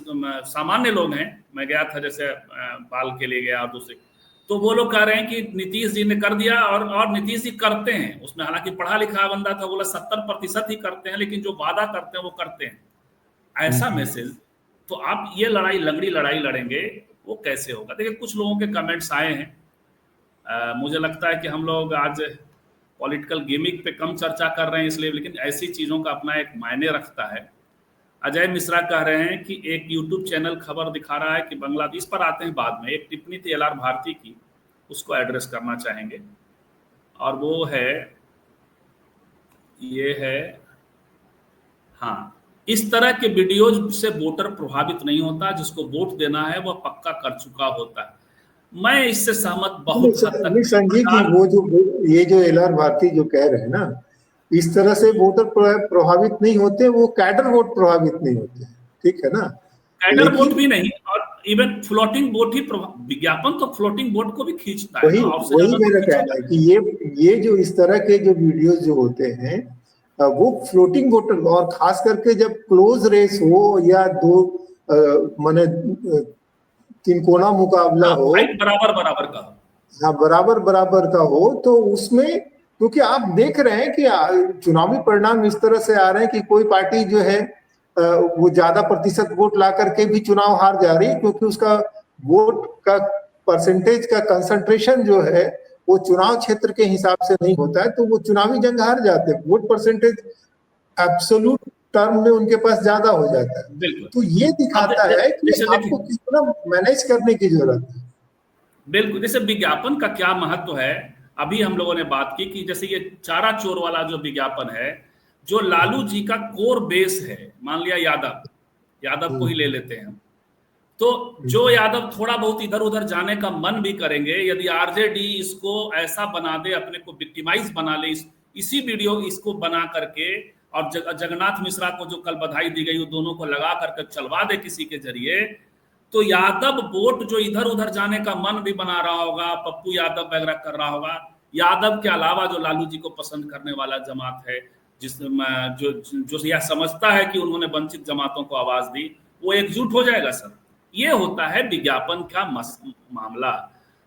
S1: सामान्य लोग हैं, मैं गया था जैसे बाल के लिए गया और दूसरे, तो वो लोग कह रहे हैं कि नीतीश जी ने कर दिया, और नीतीश जी करते हैं उसमें, हालांकि पढ़ा लिखा बंदा था, बोला 70% ही करते हैं, लेकिन जो वादा करते हैं वो करते हैं, ऐसा मैसेज। तो आप ये लंगड़ी लड़ाई लड़ेंगे, वो कैसे होगा? देखिए कुछ लोगों के कमेंट्स आए हैं, मुझे लगता है कि हम लोग आज पॉलिटिकल गेमिंग पे कम चर्चा कर रहे हैं इसलिए, लेकिन ऐसी चीज़ों का अपना एक मायने रखता है। अजय मिश्रा कह रहे हैं कि एक यूट्यूब चैनल खबर दिखा रहा है कि बांग्लादेश पर आते हैं बाद में, एक टिप्पणी थी LR भारती की, उसको एड्रेस करना चाहेंगे, और वो है, ये है, हाँ, इस तरह के वीडियोज से वोटर प्रभावित नहीं होता, जिसको वोट देना है वह पक्का कर चुका होता है। मैं इससे सहमत बहुत हद तक।
S2: संजय की वो जो ये जो LR भारती जो कह रहे हैं ना, इस तरह से वोटर प्रभावित नहीं होते, वो कैडर वोट प्रभावित नहीं होते, ठीक है ना?
S1: कैडर वोट भी नहीं, और इवन फ्लोटिंग वोट ही, विज्ञापन तो फ्लोटिंग वोट को भी खींचता है।
S2: वही मेरा कहना है कि ये जो इस तरह के जो वीडियोस जो होते हैं वो फ्लोटिंग वोटर, और खास करके जब क्लोज रेस हो या दो माने तिनकोना मुकाबला हो,
S1: बराबर का,
S2: हाँ बराबर का हो, तो उसमें क्योंकि आप देख रहे हैं कि चुनावी परिणाम इस तरह से आ रहे हैं कि कोई पार्टी जो है वो ज्यादा प्रतिशत वोट ला करके भी चुनाव हार जा रही है, क्योंकि उसका वोट का परसेंटेज का कंसंट्रेशन जो है वो चुनाव क्षेत्र के हिसाब से नहीं होता है, तो वो चुनावी जंग हार जाते हैं। वोट परसेंटेज एब्सोल्यूट टर्म में उनके पास ज्यादा हो जाता है। तो ये दिखाता है कि आपको कितना मैनेज करने की जरूरत है।
S1: बिल्कुल, जैसे विज्ञापन का क्या महत्व है, अभी हम लोगों ने बात की कि जैसे ये चारा चोर वाला जो विज्ञापन है, जो लालू जी का कोर बेस है, मान लिया यादव को ही ले लेते हैं, तो जो यादव थोड़ा बहुत इधर उधर जाने का मन भी करेंगे, यदि आरजेडी इसको ऐसा बना दे, अपने को विक्टिमाइज बना ले, इसी वीडियो इसको बना करके, और जगन्नाथ मिश्रा को जो कल बधाई दी गई, वो दोनों को लगा करके चलवा दे किसी के जरिए, तो यादव वोट जो इधर उधर जाने का मन भी बना रहा होगा, पप्पू यादव वगैरह कर रहा होगा, यादव के अलावा जो लालू जी को पसंद करने वाला जमात है, जिसमें जो यह समझता है कि उन्होंने वंचित जमातों को आवाज दी, वो एकजुट हो जाएगा सर। ये होता है विज्ञापन का मामला।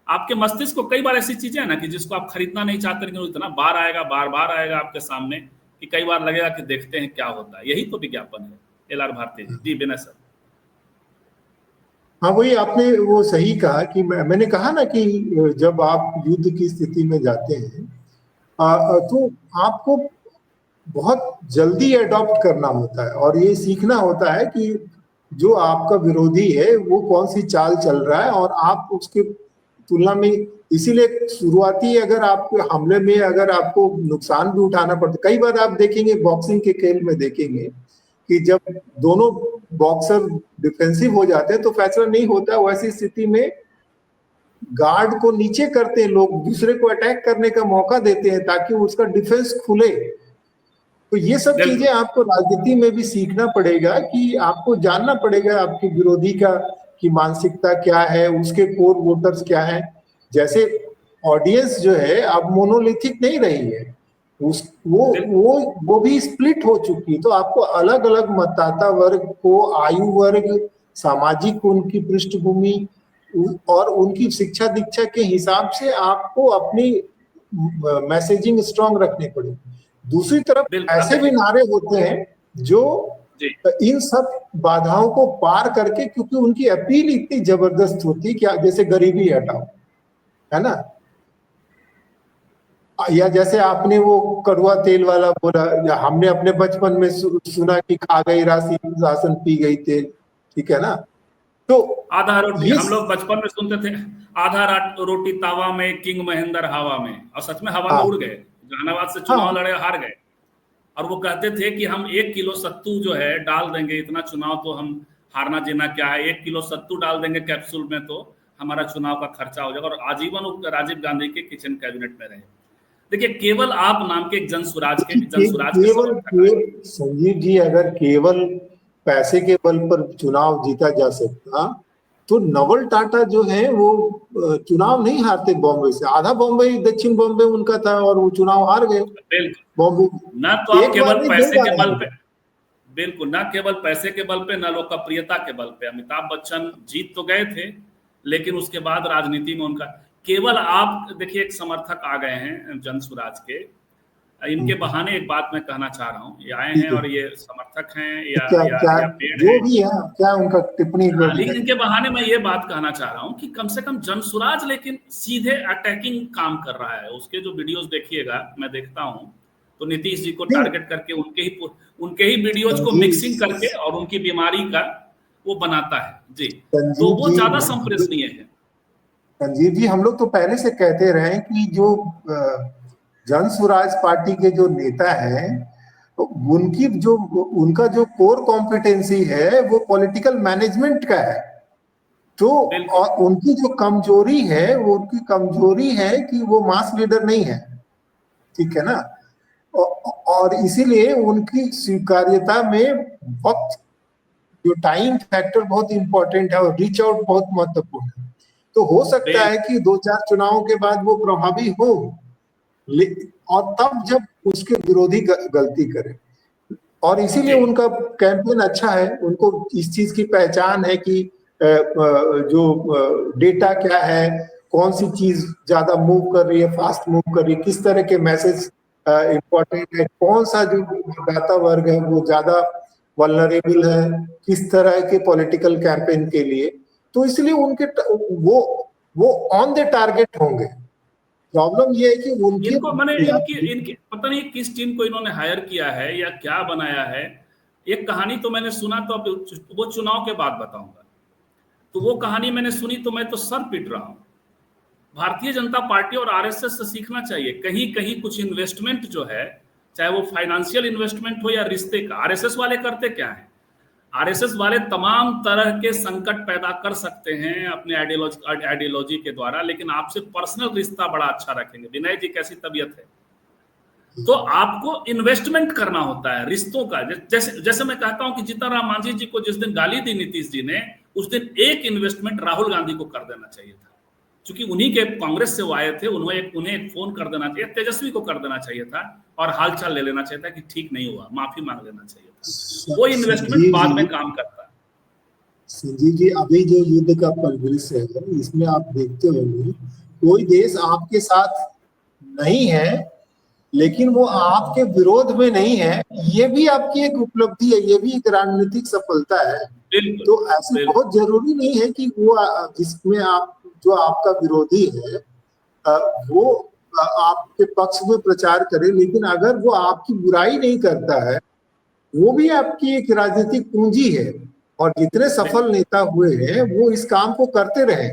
S1: आपके मस्तिष्क को कई बार ऐसी चीजें है ना कि जिसको आप खरीदना नहीं चाहते, लेकिन इतना बार आएगा, बार आएगा आपके सामने कि कई बार लगेगा कि देखते हैं क्या होता है। यही तो विज्ञापन है। LR भारती जी, बिना सर।
S2: हाँ, वही आपने वो सही कहा कि मैंने कहा ना कि जब आप युद्ध की स्थिति में जाते हैं तो आपको बहुत जल्दी एडॉप्ट करना होता है और ये सीखना होता है कि जो आपका विरोधी है वो कौन सी चाल चल रहा है और आप उसके तुलना में, इसीलिए शुरुआती अगर आप हमले में अगर आपको नुकसान भी उठाना पड़ता, कई बार आप देखेंगे बॉक्सिंग के खेल में देखेंगे कि जब दोनों बॉक्सर डिफेंसिव हो जाते हैं तो फैसला नहीं होता, वैसी स्थिति में गार्ड को नीचे करते हैं लोग, दूसरे को अटैक करने का मौका देते हैं ताकि उसका डिफेंस खुले। तो ये सब चीजें आपको राजनीति में भी सीखना पड़ेगा कि आपको जानना पड़ेगा आपके विरोधी का की मानसिकता क्या है, उसके कोर वोटर्स क्या है। जैसे ऑडियंस जो है अब मोनोलिथिक नहीं रही है, वो भी स्प्लिट हो चुकी है। तो आपको अलग अलग मतदाता वर्ग को, आयु वर्ग, सामाजिक उनकी पृष्ठभूमि और उनकी शिक्षा दीक्षा के हिसाब से आपको अपनी मैसेजिंग स्ट्रांग रखनी पड़ेगी। दूसरी तरफ ऐसे भी नारे होते हैं जो इन सब बाधाओं को पार करके, क्योंकि उनकी अपील इतनी जबरदस्त होती है कि जैसे गरीबी हटाओ, है ना, या जैसे आपने वो कड़वा तेल वाला बोला, या हमने अपने बचपन में सुना कि खा गई राशन पी गई तेल, ठीक है ना। तो
S1: आधा रोटी हम लोग बचपन में सुनते थे, आधा रोटी तावा में, किंग महेंद्र हवा में, और सच में हवा में उड़ गए। जहानाबाद से चुनाव लड़े, हार गए, और वो कहते थे कि हम 1 किलो सत्तू जो है डाल देंगे, इतना चुनाव तो हम हारना जीना क्या है, 1 किलो सत्तू डाल देंगे कैप्सूल में तो हमारा चुनाव का खर्चा हो जाएगा, और आजीवन राजीव गांधी के किचन कैबिनेट में रहे। देखिए, केवल आप नाम के जनसुराज के
S2: संजीव जी, अगर केवल पैसे के बल पर चुनाव जीता जा सकता तो नवल टाटा जो है वो चुनाव नहीं हारते बॉम्बे से। आधा बॉम्बे दक्षिण बॉम्बे उनका था और वो चुनाव हार गए बॉम्बे।
S1: ना तो आप केवल पैसे के बल पे, बिल्कुल ना केवल पैसे के बल पे, ना लोकप्रियता के बल पे। अमिताभ बच्चन जीत तो गए थे, लेकिन उसके बाद राजनीति में उनका केवल, आप देखिए एक समर्थक आ गए हैं जनसुराज के, इनके बहाने एक बात मैं कहना चाह रहा हूँ, ये आए हैं और ये समर्थक हैं या पेड़
S2: जो भी है, क्या उनका टिप्पणी,
S1: लेकिन इनके बहाने मैं ये बात कहना चाह रहा हूँ कि कम से कम जनसुराज लेकिन सीधे अटैकिंग काम कर रहा है। उसके जो वीडियोस देखिएगा, मैं देखता हूँ तो नीतीश जी को टारगेट करके उनके ही वीडियोज को मिक्सिंग करके और उनकी बीमारी का वो बनाता है जी, तो वो ज्यादा संप्रेषणीय है।
S2: संजीव जी, हम लोग तो पहले से कहते रहे कि जो जनसुराज पार्टी के जो नेता हैं, तो उनका जो कोर कॉम्पिटेंसी है वो पॉलिटिकल मैनेजमेंट का है। तो और उनकी जो कमजोरी है, वो उनकी कमजोरी है कि वो मास लीडर नहीं है, ठीक है ना। और इसीलिए उनकी स्वीकार्यता में वक्त, जो टाइम फैक्टर बहुत इंपॉर्टेंट है, और रीच आउट बहुत महत्वपूर्ण है। तो हो सकता है कि 2-4 चुनावों के बाद वो प्रभावी हो, और तब जब उसके विरोधी गलती करे, और इसीलिए उनका कैंपेन अच्छा है। उनको इस चीज की पहचान है कि जो डेटा क्या है, कौन सी चीज ज्यादा मूव कर रही है, फास्ट मूव कर रही है, किस तरह के मैसेज इम्पोर्टेंट है, कौन सा जो मतदाता वर्ग है वो ज्यादा वल्नरेबल है, किस तरह के पॉलिटिकल कैंपेन के लिए। तो इसलिए उनके वो ऑन द टारगेट होंगे। प्रॉब्लम ये है कि
S1: इनको मैंने इनकी पता नहीं किस टीम को इन्होंने हायर किया है या क्या बनाया है। एक कहानी तो मैंने सुना, तो अब वो चुनाव के बाद बताऊंगा। तो वो कहानी मैंने सुनी तो मैं तो सर पीट रहा हूं। भारतीय जनता पार्टी और आरएसएस से सीखना चाहिए। कहीं कहीं कुछ इन्वेस्टमेंट जो है, चाहे वो फाइनेंशियल इन्वेस्टमेंट हो या रिश्ते का, आरएसएस वाले करते क्या है, आरएसएस वाले तमाम तरह के संकट पैदा कर सकते हैं अपने आइडियोलॉजी के द्वारा, लेकिन आपसे पर्सनल रिश्ता बड़ा अच्छा रखेंगे। विनय जी कैसी तबीयत है? तो आपको इन्वेस्टमेंट करना होता है रिश्तों का। जैसे मैं कहता हूं कि जीतन राम मांझी जी को जिस दिन गाली दी नीतीश जी ने, उस दिन एक इन्वेस्टमेंट राहुल गांधी को कर देना चाहिए था, क्योंकि उन्हीं के कांग्रेस से वो आए थे। उन्हें एक फोन कर देना चाहिए, तेजस्वी को कर देना चाहिए था, और हालचाल ले लेना चाहिए था कि ठीक नहीं हुआ, माफी मांग लेना चाहिए था। वो इन्वेस्टमेंट बाद में काम करता है।
S2: संजीव जी, अभी जो युद्ध का परिदृश्य है, इसमें आप देखते होंगे कोई देश आपके साथ नहीं है, लेकिन वो आपके विरोध में नहीं है, ये भी आपकी एक उपलब्धि है, ये भी एक राजनीतिक सफलता है।
S1: बिल्कुल,
S2: तो ऐसे
S1: बिल्कुल।
S2: बहुत जरूरी नहीं है कि वो जिसमें आप जो आपका विरोधी है वो आपके पक्ष में प्रचार करे, लेकिन अगर वो आपकी बुराई नहीं करता है, वो भी आपकी एक राजनीतिक पूंजी है। और जितने सफल नेता हुए हैं वो इस काम को करते रहे।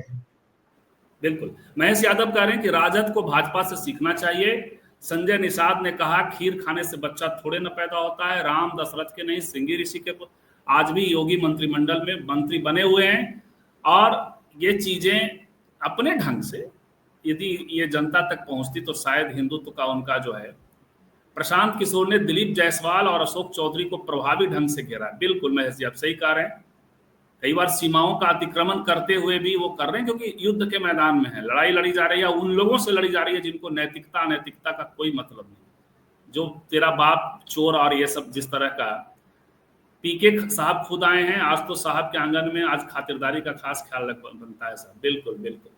S1: बिल्कुल, महेश यादव कह रहे हैं कि राजद को भाजपा से सीखना चाहिए। संजय निषाद ने कहा खीर खाने से बच्चा थोड़े न पैदा होता है, राम दशरथ के नहीं श्रृंगी ऋषि के आज भी योगी मंत्रिमंडल में मंत्री बने हुए हैं। और ये चीजें अपने ढंग से यदि ये जनता तक पहुंचती तो शायद हिंदुत्व का उनका जो है। प्रशांत किशोर ने दिलीप जायसवाल और अशोक चौधरी को प्रभावी ढंग से घेरा। बिल्कुल महेश जी आप सही कह रहे हैं, कई बार सीमाओं का अतिक्रमण करते हुए भी वो कर रहे हैं, क्योंकि युद्ध के मैदान में है, लड़ाई लड़ी जा रही है, उन लोगों से लड़ी जा रही है जिनको नैतिकता अनैतिकता का कोई मतलब नहीं। जो तेरा बाप चोर और ये सब जिस तरह का। पीके साहब खुद आए हैं, आज तो साहब के आंगन में आज खातिरदारी का खास ख्याल बनता है साहब। बिल्कुल बिल्कुल,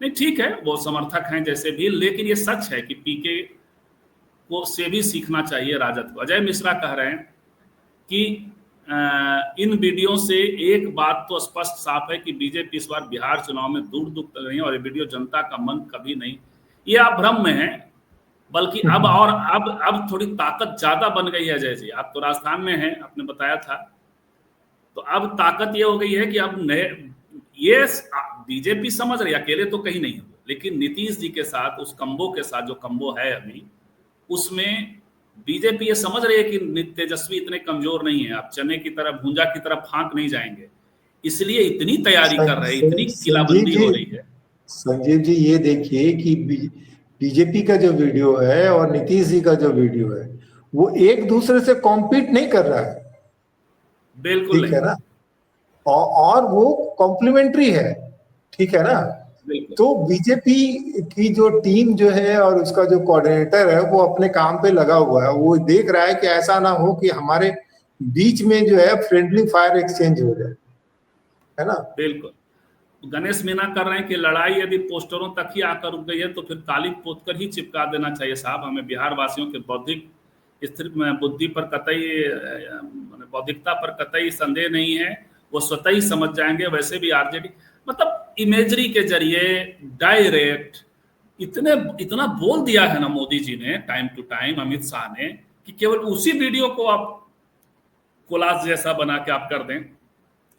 S1: नहीं ठीक है, वो समर्थक हैं जैसे भी, लेकिन ये सच है कि पीके को से भी सीखना चाहिए राजद को। अजय मिश्रा कह रहे हैं कि इन वीडियो से एक बात तो स्पष्ट साफ है कि बीजेपी इस बार बिहार चुनाव में दूर दूर तक नहीं, और ये वीडियो जनता का मन कभी नहीं, ये आप भ्रम में है, बल्कि अब थोड़ी ताकत ज्यादा बन गई है। अजय जी आप तो राजस्थान में हैं, आपने बताया था, तो अब ताकत ये हो गई है कि अब नए ये बीजेपी समझ रही, अकेले तो कहीं नहीं हो, लेकिन नीतीश जी के साथ उस कंबो के साथ जो कंबो है अभी, उसमें बीजेपी ये समझ रही है कि तेजस्वी इतने कमजोर नहीं है, आप चने की तरफ भूंजा की तरफ फांक नहीं जाएंगे, इसलिए इतनी तैयारी कर रहे हैं, इतनी किलाबंदी हो रही है।
S2: संजीव जी ये देखिए कि बीजेपी का जो वीडियो है और नीतीश जी का जो वीडियो है वो एक दूसरे से कॉम्पीट नहीं कर रहा है।
S1: बिल्कुल
S2: ठीक है ना, और वो कॉम्प्लीमेंट्री है, ठीक है ना। तो बीजेपी की जो टीम जो है और उसका जो कोऑर्डिनेटर है वो अपने काम पे लगा हुआ है, वो देख रहा है कि ऐसा ना हो कि हमारे बीच में जो है फ्रेंडली फायर एक्सचेंज हो जाए, है ना।
S1: बिल्कुल, गणेश मीना कर रहे हैं कि लड़ाई यदि पोस्टरों तक ही आकर रुक गई है तो फिर काली पोतकर ही चिपका देना चाहिए साहब। हमें बिहार वासियों के बौद्धिक बुद्धि पर कतई बौद्धिकता पर कतई संदेह नहीं है, वो स्वतः ही समझ जाएंगे। वैसे भी आरजेडी मतलब इमेजरी के जरिए डायरेक्ट इतना बोल दिया है ना मोदी जी ने time to time, Amit Shah ने, कि केवल उसी वीडियो को आप कोलाज जैसा बना के आप कर दें,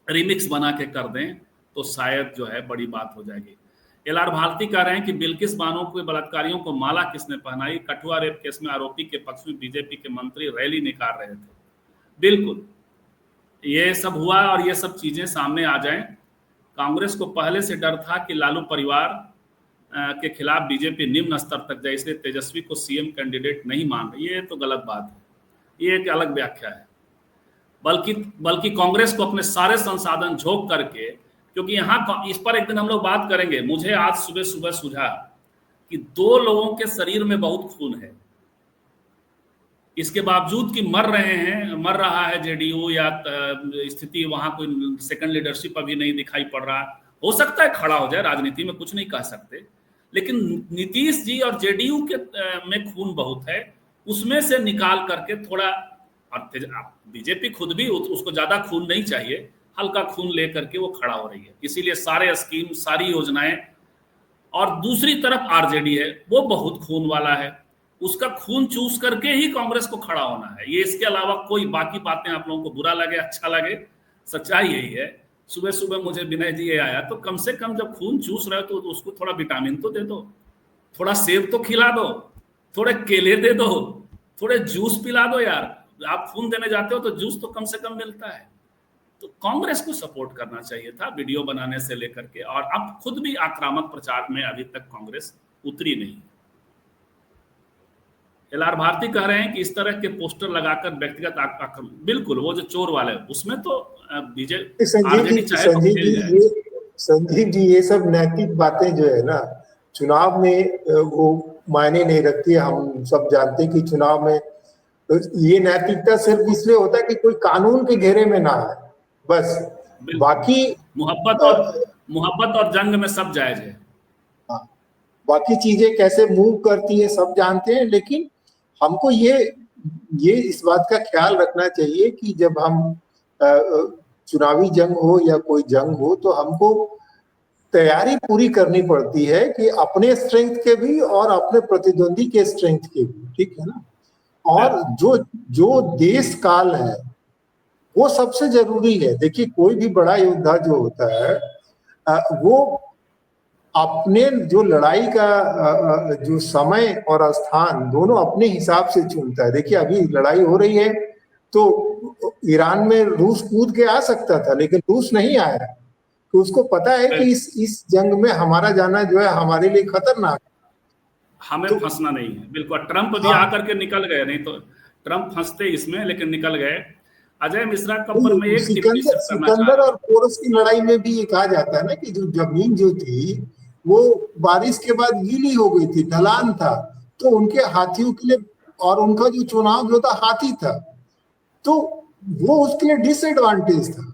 S1: रिमिक्स बना के कर दें, तो शायद जो है बड़ी बात हो जाएगी। एलआर भारती कह रहे हैं कि बिल्किस बानो के बलात्कारियों को माला किसने पहनाई, कठुआ रेप केस में आरोपी के पक्ष में बीजेपी के मंत्री रैली निकाल रहे थे। बिल्कुल ये सब हुआ और ये सब चीजें सामने आ जाएं। कांग्रेस को पहले से डर था कि लालू परिवार के खिलाफ बीजेपी निम्न स्तर तक जाए, इसलिए तेजस्वी को सीएम कैंडिडेट नहीं मान रही। ये तो गलत बात है, ये एक अलग व्याख्या है। बल्कि कांग्रेस को अपने सारे संसाधन झोंक करके, क्योंकि यहाँ इस पर एक दिन हम लोग बात करेंगे, मुझे आज सुबह सुबह सूझा कि 2 लोगों के शरीर में बहुत खून है, इसके बावजूद कि मर रहा है जेडीयू, या स्थिति वहां कोई सेकंड लीडरशिप अभी नहीं दिखाई पड़ रहा, हो सकता है खड़ा हो जाए, राजनीति में कुछ नहीं कह सकते, लेकिन नीतीश जी और जेडीयू के में खून बहुत है, उसमें से निकाल करके थोड़ा, और बीजेपी खुद भी उसको ज्यादा खून नहीं चाहिए, हल्का खून लेकर के वो खड़ा हो रही है, इसीलिए सारे स्कीम सारी योजनाएं। और दूसरी तरफ आरजेडी है, वो बहुत खून वाला है, उसका खून चूस करके ही कांग्रेस को खड़ा होना है। ये इसके अलावा कोई बाकी बातें आप लोगों को बुरा लगे अच्छा लगे, सच्चाई यही है। सुबह सुबह मुझे विनय जी ये आया, तो कम से कम जब खून चूस रहे हो तो उसको थोड़ा विटामिन तो दे दो, थोड़ा सेब तो खिला दो, थोड़े केले दे दो, थोड़े जूस पिला दो यार। आप खून देने जाते हो तो जूस तो कम से कम मिलता है। तो कांग्रेस को सपोर्ट करना चाहिए था वीडियो बनाने से लेकर के, और अब खुद भी आक्रामक प्रचार में अभी तक कांग्रेस उतरी नहीं। एलआर भारती कह रहे हैं कि इस तरह के पोस्टर लगाकर व्यक्तिगत आक्रमण, बिल्कुल वो जो चोर वाले उसमें तो बीजेपी
S2: संजीव जी ये सब नैतिक बातें जो है ना चुनाव में वो मायने नहीं रखती है। हम सब जानते हैं कि चुनाव में तो ये नैतिकता सिर्फ इसलिए होता है कि कोई कानून के घेरे में ना आए, बस। बाकी
S1: मोहब्बत और जंग में सब जायज है।
S2: बाकी चीजें कैसे मूव करती है सब जानते हैं, लेकिन हमको ये इस बात का ख्याल रखना चाहिए कि जब हम चुनावी जंग हो या कोई जंग हो तो हमको तैयारी पूरी करनी पड़ती है कि अपने स्ट्रेंथ के भी और अपने प्रतिद्वंदी के स्ट्रेंथ के भी, ठीक है ना। और जो देश काल है वो सबसे जरूरी है। देखिए कोई भी बड़ा योद्धा जो होता है वो अपने जो लड़ाई का जो समय और स्थान दोनों अपने हिसाब से चुनता है। देखिए अभी लड़ाई हो रही है तो ईरान में रूस कूद के आ सकता था, लेकिन रूस नहीं आया, तो उसको पता है कि इस जंग में हमारा जाना जो है हमारे लिए खतरनाक,
S1: हमें फंसना नहीं है। बिल्कुल, ट्रंप भी आकर के निकल गए, नहीं तो ट्रंप फंसते इसमें, लेकिन निकल गए। अजय मिश्रा का पर मैं एक टिप्पणी करना
S2: सिकंदर और पोरस की लड़ाई में भी ये कहा जाता है ना कि जो जमीन जो थी वो बारिश के बाद गीली हो गई थी, ढलान था, तो उनके हाथियों के लिए, और उनका जो चुनाव जो था हाथी था, तो वो उसके लिए डिसएडवांटेज था।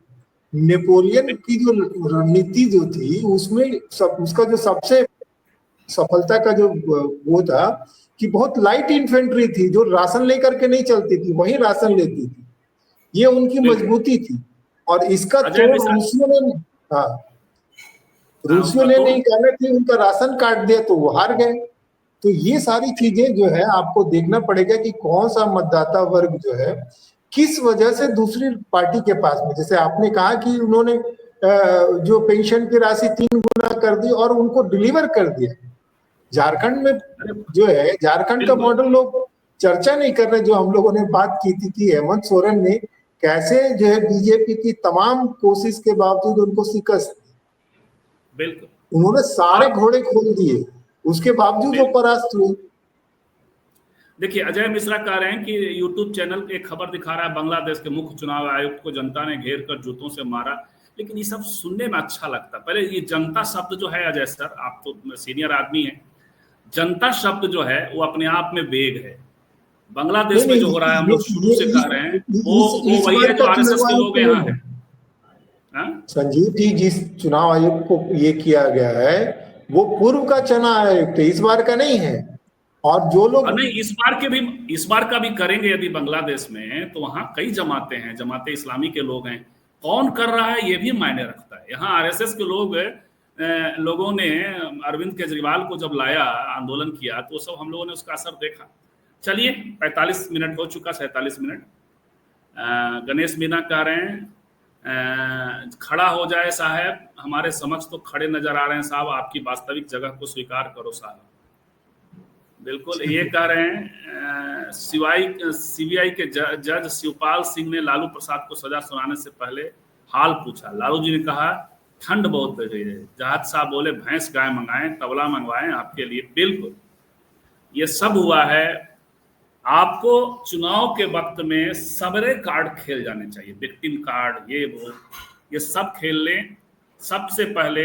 S2: नेपोलियन की जो रणनीति जो थी उसमें उसका जो सबसे सफलता का जो वो था कि बहुत लाइट इन्फेंट्री थी जो राशन लेकर के नहीं चलती थी, वही राशन लेती थी, ये उनकी मजबूती थी। और इसका तोड़ रूसियों ने नहीं कहना थी, उनका राशन काट दिया तो वो हार गए। तो ये सारी चीजें जो है आपको देखना पड़ेगा कि कौन सा मतदाता वर्ग जो है किस वजह से दूसरी पार्टी के पास में, जैसे आपने कहा कि उन्होंने जो पेंशन की राशि 3 गुना कर दी और उनको डिलीवर कर दिया। झारखंड में जो है, झारखंड का मॉडल लोग चर्चा नहीं कर रहे, जो हम लोगों ने बात की थी कि हेमंत सोरेन ने कैसे जो है बीजेपी की तमाम कोशिश के बावजूद उनको शिकस्त,
S1: बिल्कुल
S2: उन्होंने सारे घोड़े खोल दिए, उसके बावजूद वो परास्त हुए।
S1: देखिए अजय मिश्रा कह रहे हैं कि यूट्यूब चैनल एक खबर दिखा रहा है, बांग्लादेश के मुख्य चुनाव आयुक्त को जनता ने घेर कर जूतों से मारा। लेकिन ये सब सुनने में अच्छा लगता है। पहले ये जनता शब्द जो है, अजय सर आप तो सीनियर आदमी हैं, जनता शब्द जो है वो अपने आप में वेग है। बांग्लादेश में जो हो रहा है, हम लोग शुरू से कह रहे हैं, वो वही है जो आरएसएस के लोग यहाँ है।
S2: संजीव जी, जिस चुनाव आयोग को ये किया गया है वो पूर्व का चुनाव आयोग इस बार का नहीं है। और जो लोग
S1: नहीं, इस बार का भी करेंगे यदि बांग्लादेश में, तो वहां कई जमातें हैं, जमाते इस्लामी के लोग हैं, कौन कर रहा है ये भी मायने रखता है। यहाँ आरएसएस के लोगों ने अरविंद केजरीवाल को जब लाया, आंदोलन किया, तो सब हम लोगों ने उसका असर देखा। चलिए 45 मिनट हो चुका, 47 मिनट। गणेश मीना कह रहे हैं खड़ा हो जाए साहब, हमारे समक्ष तो खड़े नजर आ रहे हैं साहब, आपकी वास्तविक जगह को स्वीकार करो साहब। बिल्कुल, ये कह रहे हैं सीबीआई के जज शिवपाल सिंह ने लालू प्रसाद को सजा सुनाने से पहले हाल पूछा। लालू जी ने कहा ठंड बहुत बढ़ रही है। जहाज साहब बोले भैंस गाय मंगाएं, तबला मंगवाएं आपके लिए। बिल्कुल, ये सब हुआ है। आपको चुनाव के वक्त में सबरे कार्ड खेल जाने चाहिए, विक्टिम कार्ड, ये सब खेल लें। सबसे पहले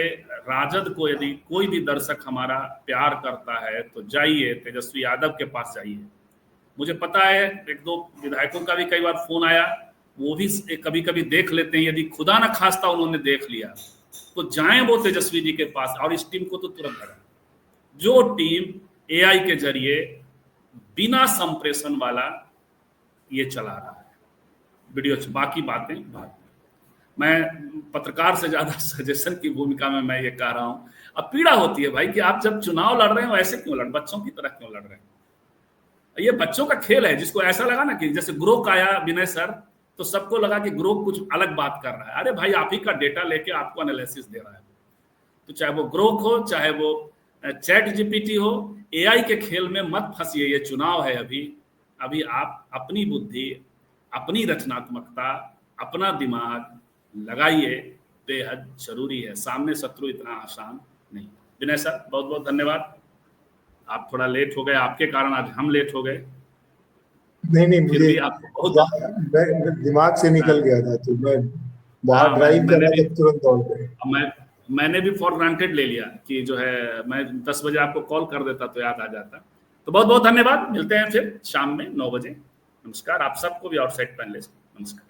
S1: राजद को यदि कोई भी दर्शक हमारा प्यार करता है तो जाइए तेजस्वी यादव के पास जाइए। मुझे पता है 1-2 विधायकों का भी कई बार फोन आया, वो भी कभी कभी देख लेते हैं। यदि खुदा न खास्ता उन्होंने देख लिया तो जाएं वो तेजस्वी जी के पास, और इस टीम को तो तुरंत हटाएं। जो टीम एआई के जरिए बिना संप्रेषण वाला ये चला रहा है वीडियो, बाकी बातें बाद। मैं पत्रकार से ज्यादा सजेशन की भूमिका में मैं ये कह रहा हूं। अब पीड़ा होती है भाई कि आप जब चुनाव लड़ रहे हो ऐसे क्यों लड़, बच्चों की तरह क्यों लड़ रहे हैं? ये बच्चों का खेल है। जिसको ऐसा लगा ना कि जैसे ग्रोक आया विनय सर, तो सबको लगा कि ग्रोक कुछ अलग बात कर रहा है। अरे भाई, आप ही का डेटा लेके आपको एनालिसिस दे रहा है। तो चाहे वो ग्रोक हो, चाहे वो चैट जीपीटी हो, एआई के खेल में मत फंसिए। ये चुनाव है, अभी आप अपनी बुद्धि, अपनी रचनात्मकता, अपना दिमाग लगाइए, बेहद जरूरी है। सामने शत्रु इतना आसान नहीं। विनय सर बहुत बहुत धन्यवाद। आप थोड़ा लेट हो गए, आपके कारण आज हम लेट हो गए।
S2: नहीं, मुझे आपको बहुत दिमाग से निकल गया था, तो मैं बाहर ड्राइव कर रहा था, तुरंत दौड़ गए।
S1: मैंने भी फॉर ग्रांटेड ले लिया कि जो है मैं 10 बजे आपको कॉल कर देता तो याद आ जाता। तो बहुत बहुत धन्यवाद। मिलते हैं फिर शाम में 9 बजे। नमस्कार। आप सबको भी आउटसाइड पैनलिस्ट नमस्कार।